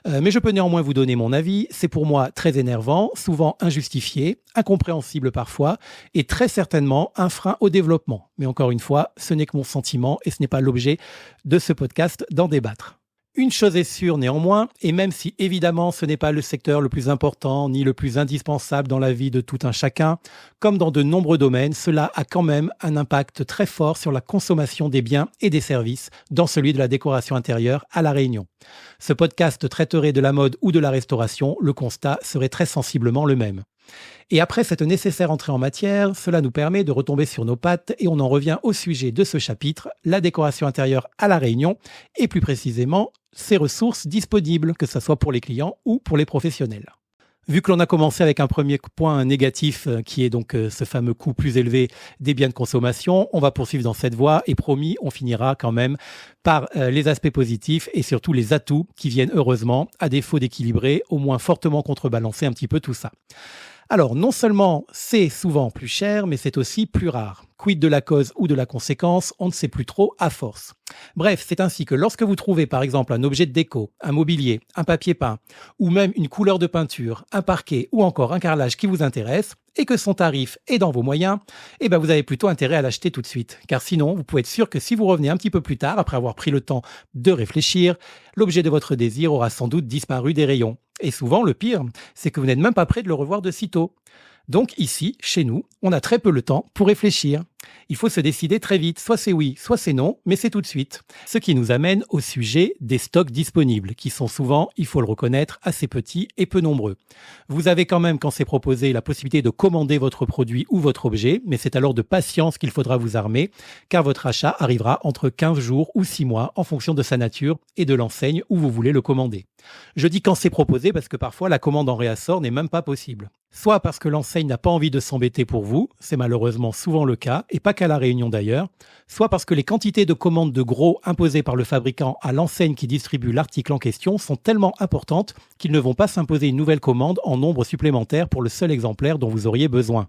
mais je peux néanmoins vous donner mon avis. C'est pour moi très énervant, souvent injustifié, incompréhensible parfois, et très certainement un frein au développement. Mais encore une fois, ce n'est que mon sentiment et ce n'est pas l'objet de ce podcast d'en débattre. Une chose est sûre néanmoins, et même si évidemment ce n'est pas le secteur le plus important ni le plus indispensable dans la vie de tout un chacun, comme dans de nombreux domaines, cela a quand même un impact très fort sur la consommation des biens et des services dans celui de la décoration intérieure à La Réunion. Ce podcast traiterait de la mode ou de la restauration, le constat serait très sensiblement le même. Et après cette nécessaire entrée en matière, cela nous permet de retomber sur nos pattes et on en revient au sujet de ce chapitre, la décoration intérieure à La Réunion, et plus précisément, ses ressources disponibles, que ce soit pour les clients ou pour les professionnels. Vu que l'on a commencé avec un premier point négatif qui est donc ce fameux coût plus élevé des biens de consommation, on va poursuivre dans cette voie et promis, on finira quand même par les aspects positifs et surtout les atouts qui viennent heureusement, à défaut d'équilibrer, au moins fortement contrebalancer un petit peu tout ça. Alors, non seulement c'est souvent plus cher, mais c'est aussi plus rare. Quid de la cause ou de la conséquence, on ne sait plus trop à force. Bref, c'est ainsi que lorsque vous trouvez par exemple un objet de déco, un mobilier, un papier peint, ou même une couleur de peinture, un parquet ou encore un carrelage qui vous intéresse, et que son tarif est dans vos moyens, eh ben vous avez plutôt intérêt à l'acheter tout de suite. Car sinon, vous pouvez être sûr que si vous revenez un petit peu plus tard, après avoir pris le temps de réfléchir, l'objet de votre désir aura sans doute disparu des rayons. Et souvent, le pire, c'est que vous n'êtes même pas prêt de le revoir de sitôt. Donc ici, chez nous, on a très peu le temps pour réfléchir. Il faut se décider très vite, soit c'est oui, soit c'est non, mais c'est tout de suite. Ce qui nous amène au sujet des stocks disponibles, qui sont souvent, il faut le reconnaître, assez petits et peu nombreux. Vous avez quand même, quand c'est proposé, la possibilité de commander votre produit ou votre objet, mais c'est alors de patience qu'il faudra vous armer, car votre achat arrivera entre 15 jours ou 6 mois, en fonction de sa nature et de l'enseigne où vous voulez le commander. Je dis quand c'est proposé parce que parfois la commande en réassort n'est même pas possible. Soit parce que l'enseigne n'a pas envie de s'embêter pour vous, c'est malheureusement souvent le cas, et pas qu'à La Réunion d'ailleurs, soit parce que les quantités de commandes de gros imposées par le fabricant à l'enseigne qui distribue l'article en question sont tellement importantes qu'ils ne vont pas s'imposer une nouvelle commande en nombre supplémentaire pour le seul exemplaire dont vous auriez besoin.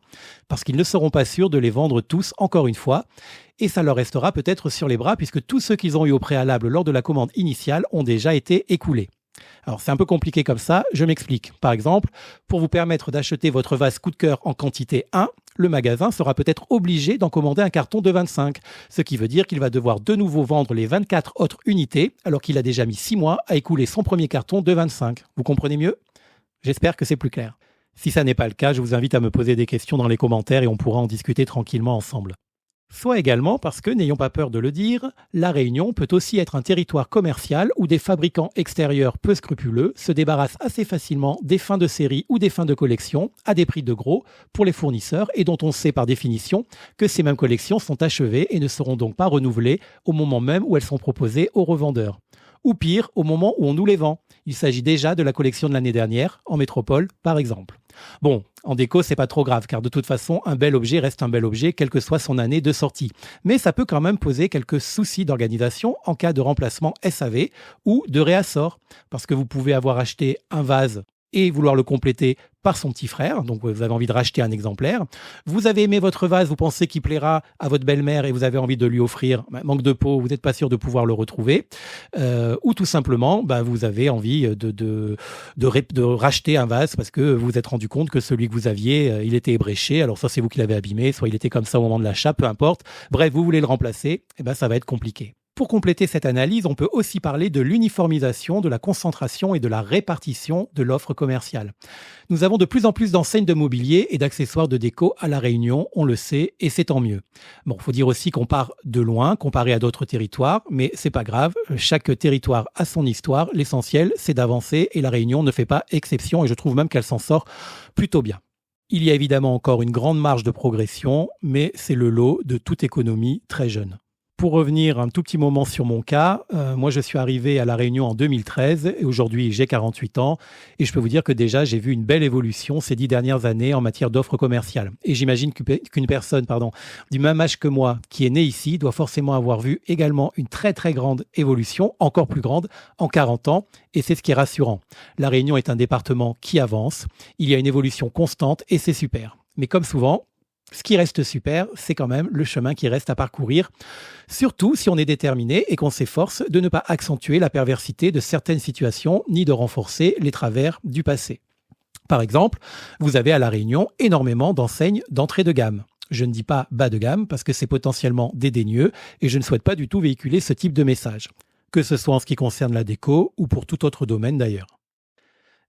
Parce qu'ils ne seront pas sûrs de les vendre tous encore une fois, et ça leur restera peut-être sur les bras puisque tous ceux qu'ils ont eu au préalable lors de la commande initiale ont déjà été écoulés. Alors c'est un peu compliqué comme ça, je m'explique. Par exemple, pour vous permettre d'acheter votre vase coup de cœur en quantité 1, le magasin sera peut-être obligé d'en commander un carton de 25, ce qui veut dire qu'il va devoir de nouveau vendre les 24 autres unités, alors qu'il a déjà mis 6 mois à écouler son premier carton de 25. Vous comprenez mieux ? J'espère que c'est plus clair. Si ça n'est pas le cas, je vous invite à me poser des questions dans les commentaires et on pourra en discuter tranquillement ensemble. Soit également parce que, n'ayons pas peur de le dire, La Réunion peut aussi être un territoire commercial où des fabricants extérieurs peu scrupuleux se débarrassent assez facilement des fins de série ou des fins de collection à des prix de gros pour les fournisseurs et dont on sait par définition que ces mêmes collections sont achevées et ne seront donc pas renouvelées au moment même où elles sont proposées aux revendeurs. Ou pire, au moment où on nous les vend. Il s'agit déjà de la collection de l'année dernière, en métropole par exemple. Bon, en déco, c'est pas trop grave, car de toute façon, un bel objet reste un bel objet, quelle que soit son année de sortie. Mais ça peut quand même poser quelques soucis d'organisation en cas de remplacement SAV ou de réassort, parce que vous pouvez avoir acheté un vase et vouloir le compléter par son petit frère, donc vous avez envie de racheter un exemplaire. Vous avez aimé votre vase, vous pensez qu'il plaira à votre belle-mère et vous avez envie de lui offrir, manque de peau, vous n'êtes pas sûr de pouvoir le retrouver, ou tout simplement, vous avez envie de racheter un vase parce que vous vous êtes rendu compte que celui que vous aviez, il était ébréché, alors soit c'est vous qui l'avez abîmé, soit il était comme ça au moment de l'achat, peu importe. Bref, vous voulez le remplacer, ça va être compliqué. Pour compléter cette analyse, on peut aussi parler de l'uniformisation, de la concentration et de la répartition de l'offre commerciale. Nous avons de plus en plus d'enseignes de mobilier et d'accessoires de déco à La Réunion, on le sait, et c'est tant mieux. Bon, faut dire aussi qu'on part de loin comparé à d'autres territoires, mais c'est pas grave, chaque territoire a son histoire, l'essentiel c'est d'avancer et La Réunion ne fait pas exception et je trouve même qu'elle s'en sort plutôt bien. Il y a évidemment encore une grande marge de progression, mais c'est le lot de toute économie très jeune. Pour revenir un tout petit moment sur mon cas, moi je suis arrivé à La Réunion en 2013 et aujourd'hui j'ai 48 ans et je peux vous dire que déjà j'ai vu une belle évolution ces 10 dernières années en matière d'offres commerciales. Et j'imagine qu'une personne du même âge que moi qui est née ici doit forcément avoir vu également une très très grande évolution, encore plus grande, en 40 ans et c'est ce qui est rassurant. La Réunion est un département qui avance, il y a une évolution constante et c'est super. Mais comme souvent, ce qui reste super, c'est quand même le chemin qui reste à parcourir, surtout si on est déterminé et qu'on s'efforce de ne pas accentuer la perversité de certaines situations ni de renforcer les travers du passé. Par exemple, vous avez à La Réunion énormément d'enseignes d'entrée de gamme. Je ne dis pas bas de gamme parce que c'est potentiellement dédaigneux et je ne souhaite pas du tout véhiculer ce type de message, que ce soit en ce qui concerne la déco ou pour tout autre domaine d'ailleurs.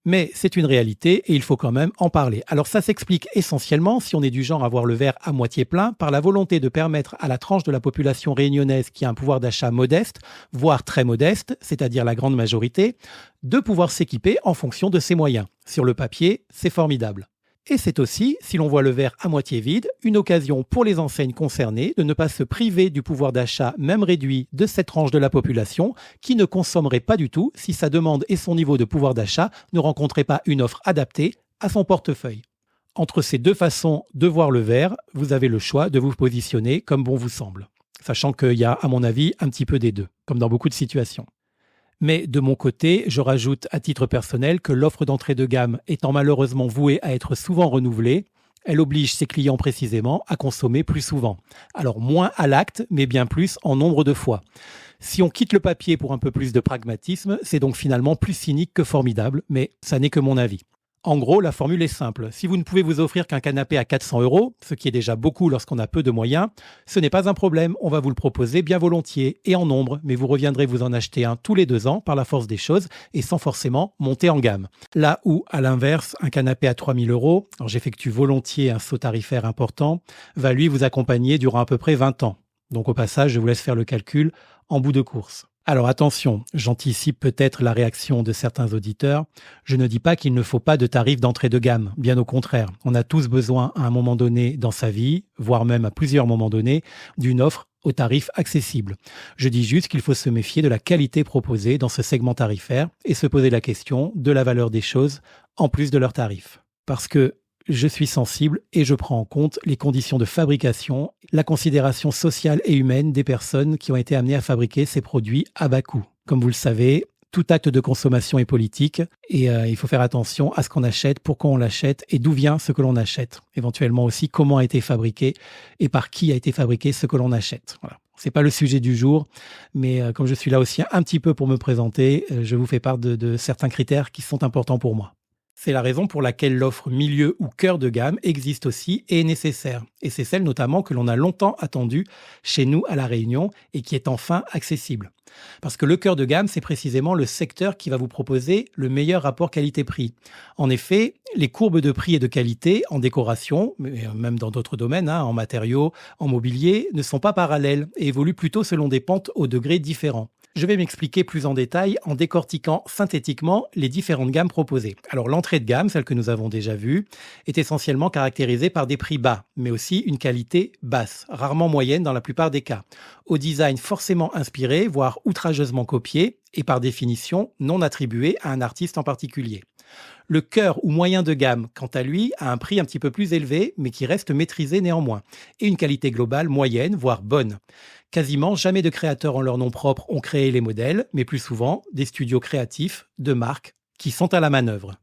Mais c'est une réalité et il faut quand même en parler. Alors ça s'explique essentiellement, si on est du genre à voir le verre à moitié plein, par la volonté de permettre à la tranche de la population réunionnaise qui a un pouvoir d'achat modeste, voire très modeste, c'est-à-dire la grande majorité, de pouvoir s'équiper en fonction de ses moyens. Sur le papier, c'est formidable. Et c'est aussi, si l'on voit le verre à moitié vide, une occasion pour les enseignes concernées de ne pas se priver du pouvoir d'achat même réduit de cette tranche de la population qui ne consommerait pas du tout si sa demande et son niveau de pouvoir d'achat ne rencontraient pas une offre adaptée à son portefeuille. Entre ces deux façons de voir le verre, vous avez le choix de vous positionner comme bon vous semble. Sachant qu'il y a, à mon avis, un petit peu des deux, comme dans beaucoup de situations. Mais de mon côté, je rajoute à titre personnel que l'offre d'entrée de gamme étant malheureusement vouée à être souvent renouvelée, elle oblige ses clients précisément à consommer plus souvent. Alors moins à l'acte, mais bien plus en nombre de fois. Si on quitte le papier pour un peu plus de pragmatisme, c'est donc finalement plus cynique que formidable, mais ça n'est que mon avis. En gros, la formule est simple. Si vous ne pouvez vous offrir qu'un canapé à 400 €, ce qui est déjà beaucoup lorsqu'on a peu de moyens, ce n'est pas un problème, on va vous le proposer bien volontiers et en nombre, mais vous reviendrez vous en acheter un tous les 2 ans par la force des choses et sans forcément monter en gamme. Là où, à l'inverse, un canapé à 3000 €, alors j'effectue volontiers un saut tarifaire important, va lui vous accompagner durant à peu près 20 ans. Donc au passage, je vous laisse faire le calcul en bout de course. Alors attention, j'anticipe peut-être la réaction de certains auditeurs. Je ne dis pas qu'il ne faut pas de tarif d'entrée de gamme, bien au contraire. On a tous besoin à un moment donné dans sa vie, voire même à plusieurs moments donnés, d'une offre au tarif accessible. Je dis juste qu'il faut se méfier de la qualité proposée dans ce segment tarifaire et se poser la question de la valeur des choses en plus de leur tarif. Parce que je suis sensible et je prends en compte les conditions de fabrication, la considération sociale et humaine des personnes qui ont été amenées à fabriquer ces produits à bas coût. Comme vous le savez, tout acte de consommation est politique et il faut faire attention à ce qu'on achète, pourquoi on l'achète et d'où vient ce que l'on achète. Éventuellement aussi comment a été fabriqué et par qui a été fabriqué ce que l'on achète. Voilà. C'est pas le sujet du jour, mais comme je suis là aussi un petit peu pour me présenter, je vous fais part de certains critères qui sont importants pour moi. C'est la raison pour laquelle l'offre milieu ou cœur de gamme existe aussi et est nécessaire. Et c'est celle notamment que l'on a longtemps attendue chez nous à La Réunion et qui est enfin accessible. Parce que le cœur de gamme, c'est précisément le secteur qui va vous proposer le meilleur rapport qualité-prix. En effet, les courbes de prix et de qualité en décoration, mais même dans d'autres domaines, en matériaux, en mobilier, ne sont pas parallèles et évoluent plutôt selon des pentes au degré différents. Je vais m'expliquer plus en détail en décortiquant synthétiquement les différentes gammes proposées. Alors l'entrée de gamme, celle que nous avons déjà vue, est essentiellement caractérisée par des prix bas, mais aussi une qualité basse, rarement moyenne dans la plupart des cas, au design forcément inspiré, voire outrageusement copié, et par définition non attribué à un artiste en particulier. Le cœur ou moyen de gamme, quant à lui, a un prix un petit peu plus élevé, mais qui reste maîtrisé néanmoins, et une qualité globale moyenne, voire bonne. Quasiment jamais de créateurs en leur nom propre ont créé les modèles, mais plus souvent des studios créatifs, de marques, qui sont à la manœuvre.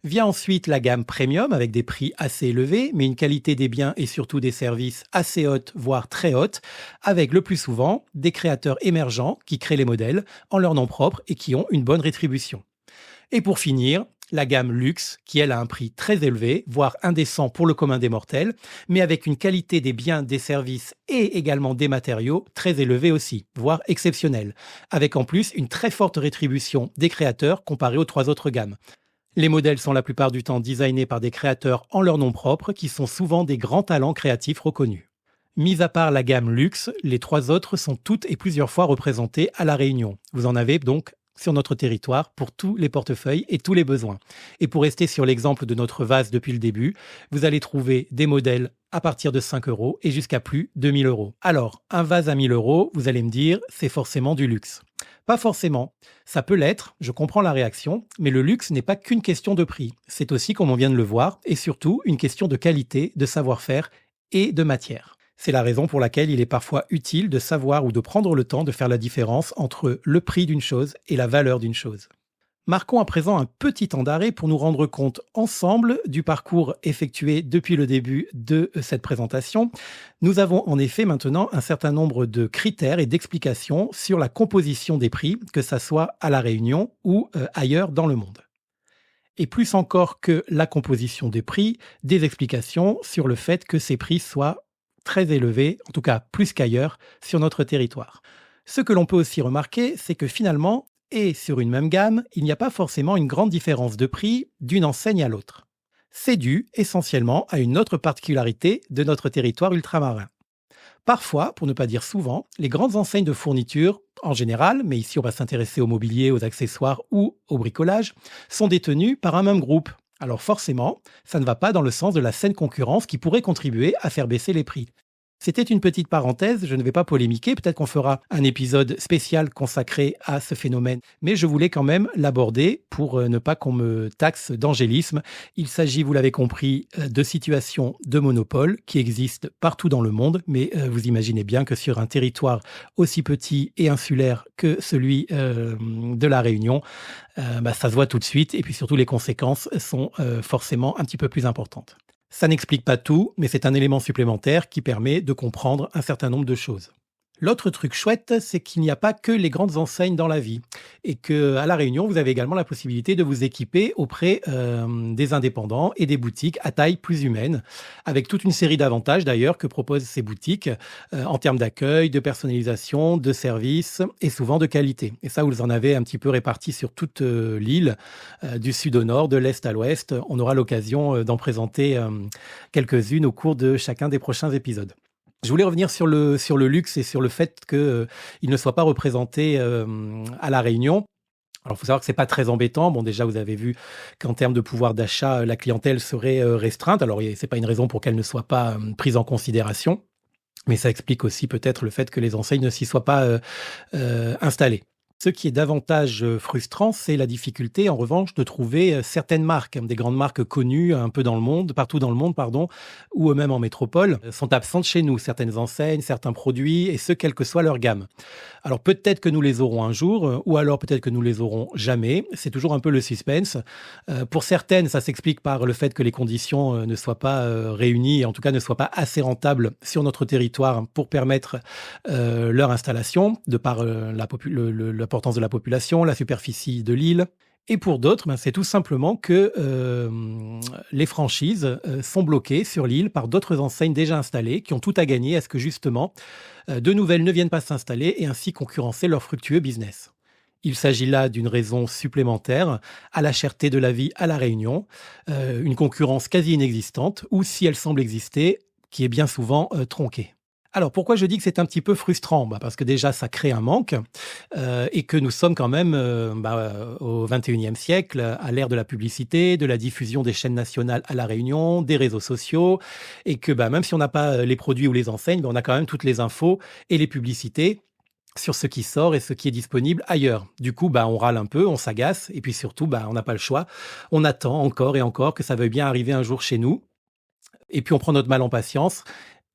Vient ensuite la gamme premium avec des prix assez élevés, mais une qualité des biens et surtout des services assez haute, voire très haute, avec le plus souvent des créateurs émergents qui créent les modèles en leur nom propre et qui ont une bonne rétribution. Et pour finir, la gamme luxe, qui elle a un prix très élevé, voire indécent pour le commun des mortels, mais avec une qualité des biens, des services et également des matériaux très élevée aussi, voire exceptionnelle, avec en plus une très forte rétribution des créateurs comparée aux 3 autres gammes. Les modèles sont la plupart du temps designés par des créateurs en leur nom propre, qui sont souvent des grands talents créatifs reconnus. Mis à part la gamme luxe, les 3 autres sont toutes et plusieurs fois représentées à La Réunion. Vous en avez donc sur notre territoire pour tous les portefeuilles et tous les besoins. Et pour rester sur l'exemple de notre vase depuis le début, vous allez trouver des modèles à partir de 5 € et jusqu'à plus de 1000 €. Alors, un vase à 1000 €, vous allez me dire, c'est forcément du luxe. Pas forcément. Ça peut l'être, je comprends la réaction, mais le luxe n'est pas qu'une question de prix. C'est aussi, comme on vient de le voir, et surtout une question de qualité, de savoir-faire et de matière. C'est la raison pour laquelle il est parfois utile de savoir ou de prendre le temps de faire la différence entre le prix d'une chose et la valeur d'une chose. Marquons à présent un petit temps d'arrêt pour nous rendre compte ensemble du parcours effectué depuis le début de cette présentation. Nous avons en effet maintenant un certain nombre de critères et d'explications sur la composition des prix, que ça soit à La Réunion ou ailleurs dans le monde. Et plus encore que la composition des prix, des explications sur le fait que ces prix soient très élevé, en tout cas plus qu'ailleurs, sur notre territoire. Ce que l'on peut aussi remarquer, c'est que finalement, et sur une même gamme, il n'y a pas forcément une grande différence de prix d'une enseigne à l'autre. C'est dû essentiellement à une autre particularité de notre territoire ultramarin. Parfois, pour ne pas dire souvent, les grandes enseignes de fourniture, en général, mais ici on va s'intéresser au mobilier, aux accessoires ou au bricolage, sont détenues par un même groupe. Alors forcément, ça ne va pas dans le sens de la saine concurrence qui pourrait contribuer à faire baisser les prix. C'était une petite parenthèse, je ne vais pas polémiquer, peut-être qu'on fera un épisode spécial consacré à ce phénomène, mais je voulais quand même l'aborder pour ne pas qu'on me taxe d'angélisme. Il s'agit, vous l'avez compris, de situations de monopole qui existent partout dans le monde, mais vous imaginez bien que sur un territoire aussi petit et insulaire que celui de la Réunion, ça se voit tout de suite, et puis surtout les conséquences sont forcément un petit peu plus importantes. Ça n'explique pas tout, mais c'est un élément supplémentaire qui permet de comprendre un certain nombre de choses. L'autre truc chouette, c'est qu'il n'y a pas que les grandes enseignes dans la vie et qu'à La Réunion, vous avez également la possibilité de vous équiper auprès des indépendants et des boutiques à taille plus humaine, avec toute une série d'avantages d'ailleurs que proposent ces boutiques en termes d'accueil, de personnalisation, de services et souvent de qualité. Et ça, vous en avez un petit peu répartis sur toute l'île, du sud au nord, de l'est à l'ouest. On aura l'occasion d'en présenter quelques-unes au cours de chacun des prochains épisodes. Je voulais revenir sur le luxe et sur le fait qu'il ne soit pas représenté à La Réunion. Alors, il faut savoir que c'est pas très embêtant. Bon, déjà, vous avez vu qu'en termes de pouvoir d'achat, la clientèle serait restreinte. Alors, c'est pas une raison pour qu'elle ne soit pas prise en considération, mais ça explique aussi peut-être le fait que les enseignes ne s'y soient pas installées. Ce qui est davantage frustrant, c'est la difficulté, en revanche, de trouver certaines marques, des grandes marques connues un peu dans le monde, partout dans le monde, ou même en métropole, sont absentes chez nous. Certaines enseignes, certains produits, et ce, quelle que soit leur gamme. Alors peut-être que nous les aurons un jour, ou alors peut-être que nous les aurons jamais. C'est toujours un peu le suspense. Pour certaines, ça s'explique par le fait que les conditions ne soient pas réunies, et en tout cas ne soient pas assez rentables sur notre territoire pour permettre leur installation, de par l'importance de la population, la superficie de l'île. Et pour d'autres, c'est tout simplement que les franchises sont bloquées sur l'île par d'autres enseignes déjà installées qui ont tout à gagner à ce que justement de nouvelles ne viennent pas s'installer et ainsi concurrencer leur fructueux business. Il s'agit là d'une raison supplémentaire à la cherté de la vie à La Réunion, une concurrence quasi inexistante ou si elle semble exister, qui est bien souvent tronquée. Alors, pourquoi je dis que c'est un petit peu frustrant ? Parce que déjà, ça crée un manque et que nous sommes quand même au XXIe siècle, à l'ère de la publicité, de la diffusion des chaînes nationales à La Réunion, des réseaux sociaux, et que même si on n'a pas les produits ou les enseignes, on a quand même toutes les infos et les publicités sur ce qui sort et ce qui est disponible ailleurs. Du coup, on râle un peu, on s'agace, et puis surtout, on n'a pas le choix. On attend encore et encore que ça veuille bien arriver un jour chez nous, et puis on prend notre mal en patience.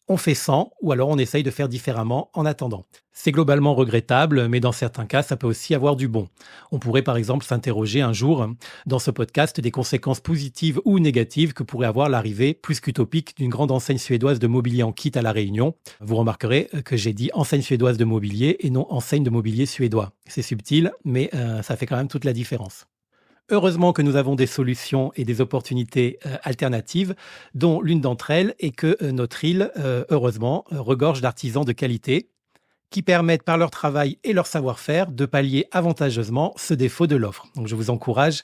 On fait sans, ou alors on essaye de faire différemment en attendant. C'est globalement regrettable, mais dans certains cas, ça peut aussi avoir du bon. On pourrait par exemple s'interroger un jour dans ce podcast des conséquences positives ou négatives que pourrait avoir l'arrivée plus qu'utopique d'une grande enseigne suédoise de mobilier en kit à La Réunion. Vous remarquerez que j'ai dit enseigne suédoise de mobilier et non enseigne de mobilier suédois. C'est subtil, mais ça fait quand même toute la différence. Heureusement que nous avons des solutions et des opportunités alternatives, dont l'une d'entre elles est que notre île, heureusement, regorge d'artisans de qualité qui permettent par leur travail et leur savoir-faire de pallier avantageusement ce défaut de l'offre. Donc je vous encourage,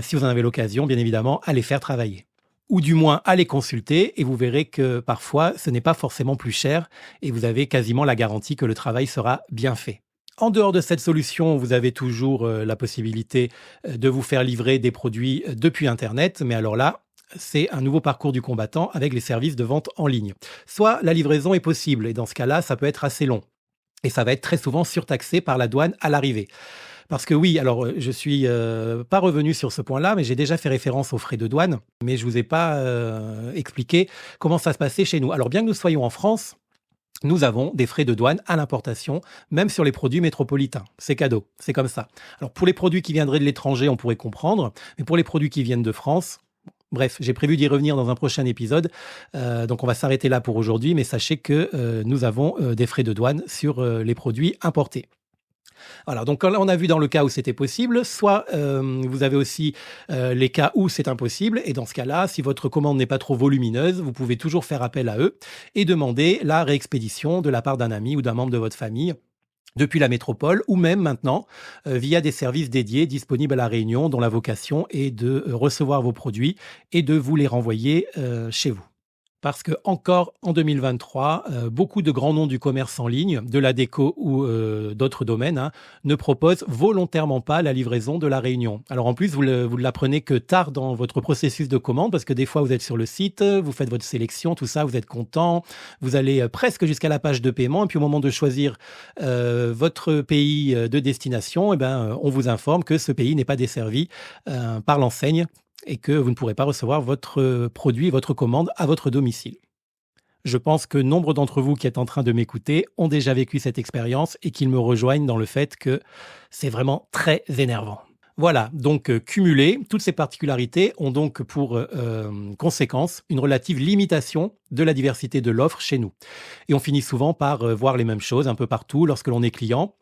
si vous en avez l'occasion, bien évidemment, à les faire travailler. Ou du moins à les consulter et vous verrez que parfois ce n'est pas forcément plus cher et vous avez quasiment la garantie que le travail sera bien fait. En dehors de cette solution, vous avez toujours la possibilité de vous faire livrer des produits depuis Internet, mais alors là, c'est un nouveau parcours du combattant avec les services de vente en ligne. Soit la livraison est possible, et dans ce cas-là, ça peut être assez long. Et ça va être très souvent surtaxé par la douane à l'arrivée. Parce que oui, alors je suis pas revenu sur ce point-là, mais j'ai déjà fait référence aux frais de douane, mais je vous ai pas expliqué comment ça se passait chez nous. Alors bien que nous soyons en France, nous avons des frais de douane à l'importation, même sur les produits métropolitains. C'est cadeau, c'est comme ça. Alors pour les produits qui viendraient de l'étranger, on pourrait comprendre, mais pour les produits qui viennent de France, bref, j'ai prévu d'y revenir dans un prochain épisode, donc on va s'arrêter là pour aujourd'hui, mais sachez que nous avons des frais de douane sur les produits importés. Voilà, donc là, on a vu dans le cas où c'était possible, soit vous avez aussi les cas où c'est impossible, et dans ce cas-là, si votre commande n'est pas trop volumineuse, vous pouvez toujours faire appel à eux et demander la réexpédition de la part d'un ami ou d'un membre de votre famille depuis la métropole, ou même maintenant via des services dédiés disponibles à La Réunion, dont la vocation est de recevoir vos produits et de vous les renvoyer chez vous. Parce que encore en 2023, beaucoup de grands noms du commerce en ligne, de la déco ou d'autres domaines, ne proposent volontairement pas la livraison de la réunion. Alors en plus, vous ne l'apprenez que tard dans votre processus de commande, parce que des fois, vous êtes sur le site, vous faites votre sélection, tout ça, vous êtes content, vous allez presque jusqu'à la page de paiement, et puis au moment de choisir votre pays de destination, on vous informe que ce pays n'est pas desservi par l'enseigne, et que vous ne pourrez pas recevoir votre produit, votre commande à votre domicile. Je pense que nombre d'entre vous qui êtes en train de m'écouter ont déjà vécu cette expérience et qu'ils me rejoignent dans le fait que c'est vraiment très énervant. Voilà, donc cumulées, toutes ces particularités ont donc pour conséquence une relative limitation de la diversité de l'offre chez nous. Et on finit souvent par voir les mêmes choses un peu partout lorsque l'on est client.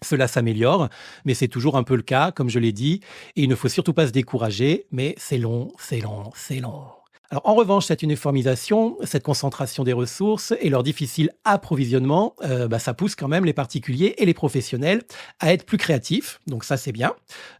Cela s'améliore, mais c'est toujours un peu le cas, comme je l'ai dit, et il ne faut surtout pas se décourager, mais c'est long. Alors, en revanche, cette uniformisation, cette concentration des ressources et leur difficile approvisionnement, ça pousse quand même les particuliers et les professionnels à être plus créatifs, donc ça c'est bien,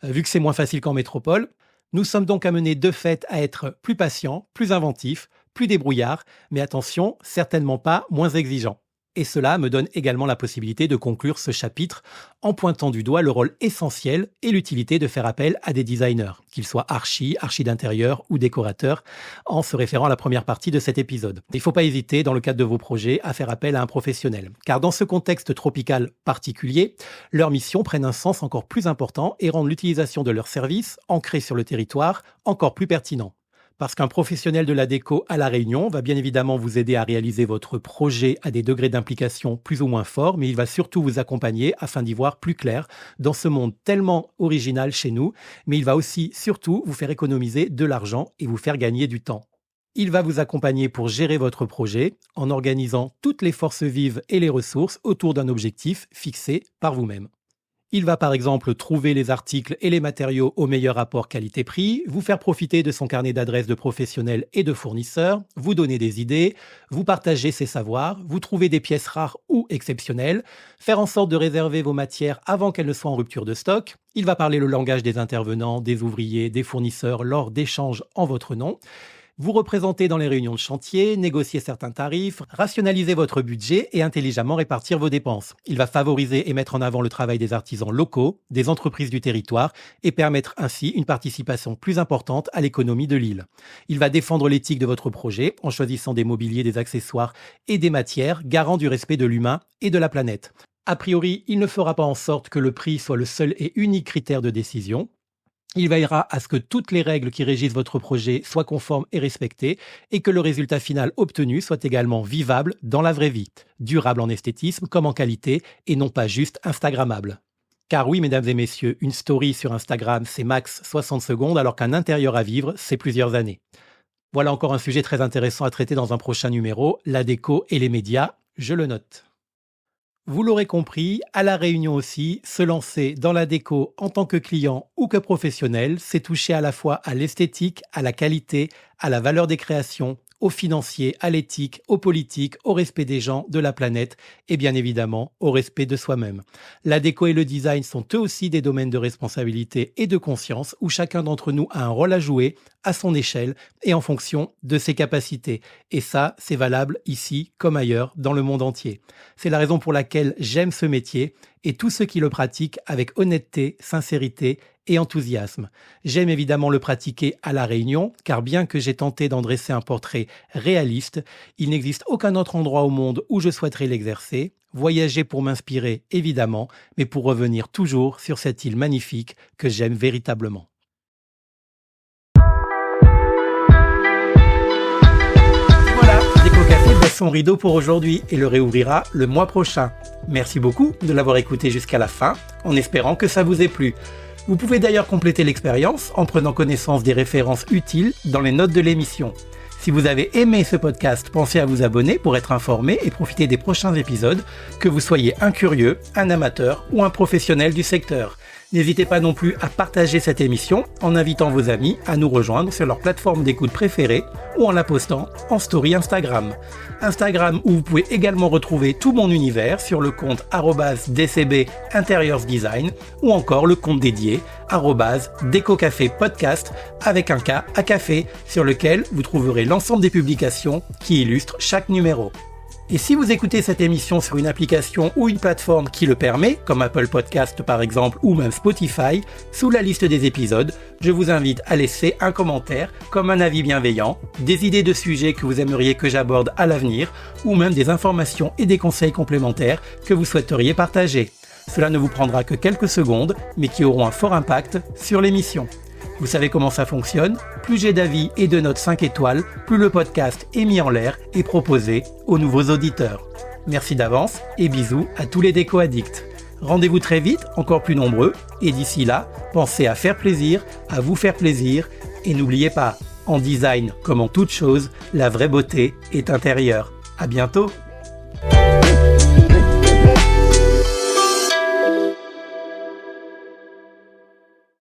vu que c'est moins facile qu'en métropole. Nous sommes donc amenés de fait à être plus patients, plus inventifs, plus débrouillards, mais attention, certainement pas moins exigeants. Et cela me donne également la possibilité de conclure ce chapitre en pointant du doigt le rôle essentiel et l'utilité de faire appel à des designers, qu'ils soient archi d'intérieur ou décorateurs, en se référant à la première partie de cet épisode. Il ne faut pas hésiter, dans le cadre de vos projets, à faire appel à un professionnel. Car dans ce contexte tropical particulier, leurs missions prennent un sens encore plus important et rendent l'utilisation de leurs services, ancrés sur le territoire, encore plus pertinent. Parce qu'un professionnel de la déco à La Réunion va bien évidemment vous aider à réaliser votre projet à des degrés d'implication plus ou moins forts, mais il va surtout vous accompagner afin d'y voir plus clair dans ce monde tellement original chez nous, mais il va aussi surtout vous faire économiser de l'argent et vous faire gagner du temps. Il va vous accompagner pour gérer votre projet en organisant toutes les forces vives et les ressources autour d'un objectif fixé par vous-même. Il va par exemple trouver les articles et les matériaux au meilleur rapport qualité-prix, vous faire profiter de son carnet d'adresses de professionnels et de fournisseurs, vous donner des idées, vous partager ses savoirs, vous trouver des pièces rares ou exceptionnelles, faire en sorte de réserver vos matières avant qu'elles ne soient en rupture de stock. Il va parler le langage des intervenants, des ouvriers, des fournisseurs lors d'échanges en votre nom. Vous représenter dans les réunions de chantier, négocier certains tarifs, rationaliser votre budget et intelligemment répartir vos dépenses. Il va favoriser et mettre en avant le travail des artisans locaux, des entreprises du territoire et permettre ainsi une participation plus importante à l'économie de l'île. Il va défendre l'éthique de votre projet en choisissant des mobiliers, des accessoires et des matières garants du respect de l'humain et de la planète. A priori, il ne fera pas en sorte que le prix soit le seul et unique critère de décision. Il veillera à ce que toutes les règles qui régissent votre projet soient conformes et respectées et que le résultat final obtenu soit également vivable dans la vraie vie, durable en esthétisme comme en qualité et non pas juste instagrammable. Car oui, mesdames et messieurs, une story sur Instagram, c'est max 60 secondes alors qu'un intérieur à vivre, c'est plusieurs années. Voilà encore un sujet très intéressant à traiter dans un prochain numéro, la déco et les médias, je le note. Vous l'aurez compris, à La Réunion aussi, se lancer dans la déco en tant que client ou que professionnel, c'est toucher à la fois à l'esthétique, à la qualité, à la valeur des créations, au financier, à l'éthique, au politique, au respect des gens, de la planète et bien évidemment au respect de soi-même. La déco et le design sont eux aussi des domaines de responsabilité et de conscience où chacun d'entre nous a un rôle à jouer à son échelle et en fonction de ses capacités. Et ça, c'est valable ici comme ailleurs dans le monde entier. C'est la raison pour laquelle j'aime ce métier et tous ceux qui le pratiquent avec honnêteté, sincérité et enthousiasme. J'aime évidemment le pratiquer à La Réunion, car bien que j'ai tenté d'en dresser un portrait réaliste, il n'existe aucun autre endroit au monde où je souhaiterais l'exercer. Voyager pour m'inspirer, évidemment, mais pour revenir toujours sur cette île magnifique que j'aime véritablement. Voilà, Déco Café baisse son rideau pour aujourd'hui et le réouvrira le mois prochain. Merci beaucoup de l'avoir écouté jusqu'à la fin, en espérant que ça vous ait plu. Vous pouvez d'ailleurs compléter l'expérience en prenant connaissance des références utiles dans les notes de l'émission. Si vous avez aimé ce podcast, pensez à vous abonner pour être informé et profiter des prochains épisodes, que vous soyez un curieux, un amateur ou un professionnel du secteur. N'hésitez pas non plus à partager cette émission en invitant vos amis à nous rejoindre sur leur plateforme d'écoute préférée ou en la postant en story Instagram. Instagram où vous pouvez également retrouver tout mon univers sur le compte @dcb Interiors Design ou encore le compte dédié @DecoCafé Podcast avec un K à café sur lequel vous trouverez l'ensemble des publications qui illustrent chaque numéro. Et si vous écoutez cette émission sur une application ou une plateforme qui le permet, comme Apple Podcast par exemple ou même Spotify, sous la liste des épisodes, je vous invite à laisser un commentaire comme un avis bienveillant, des idées de sujets que vous aimeriez que j'aborde à l'avenir ou même des informations et des conseils complémentaires que vous souhaiteriez partager. Cela ne vous prendra que quelques secondes, mais qui auront un fort impact sur l'émission. Vous savez comment ça fonctionne? Plus j'ai d'avis et de notes 5 étoiles, plus le podcast est mis en l'air et proposé aux nouveaux auditeurs. Merci d'avance et bisous à tous les déco-addicts. Rendez-vous très vite, encore plus nombreux, et d'ici là, pensez à faire plaisir, à vous faire plaisir, et n'oubliez pas, en design comme en toute chose, la vraie beauté est intérieure. À bientôt!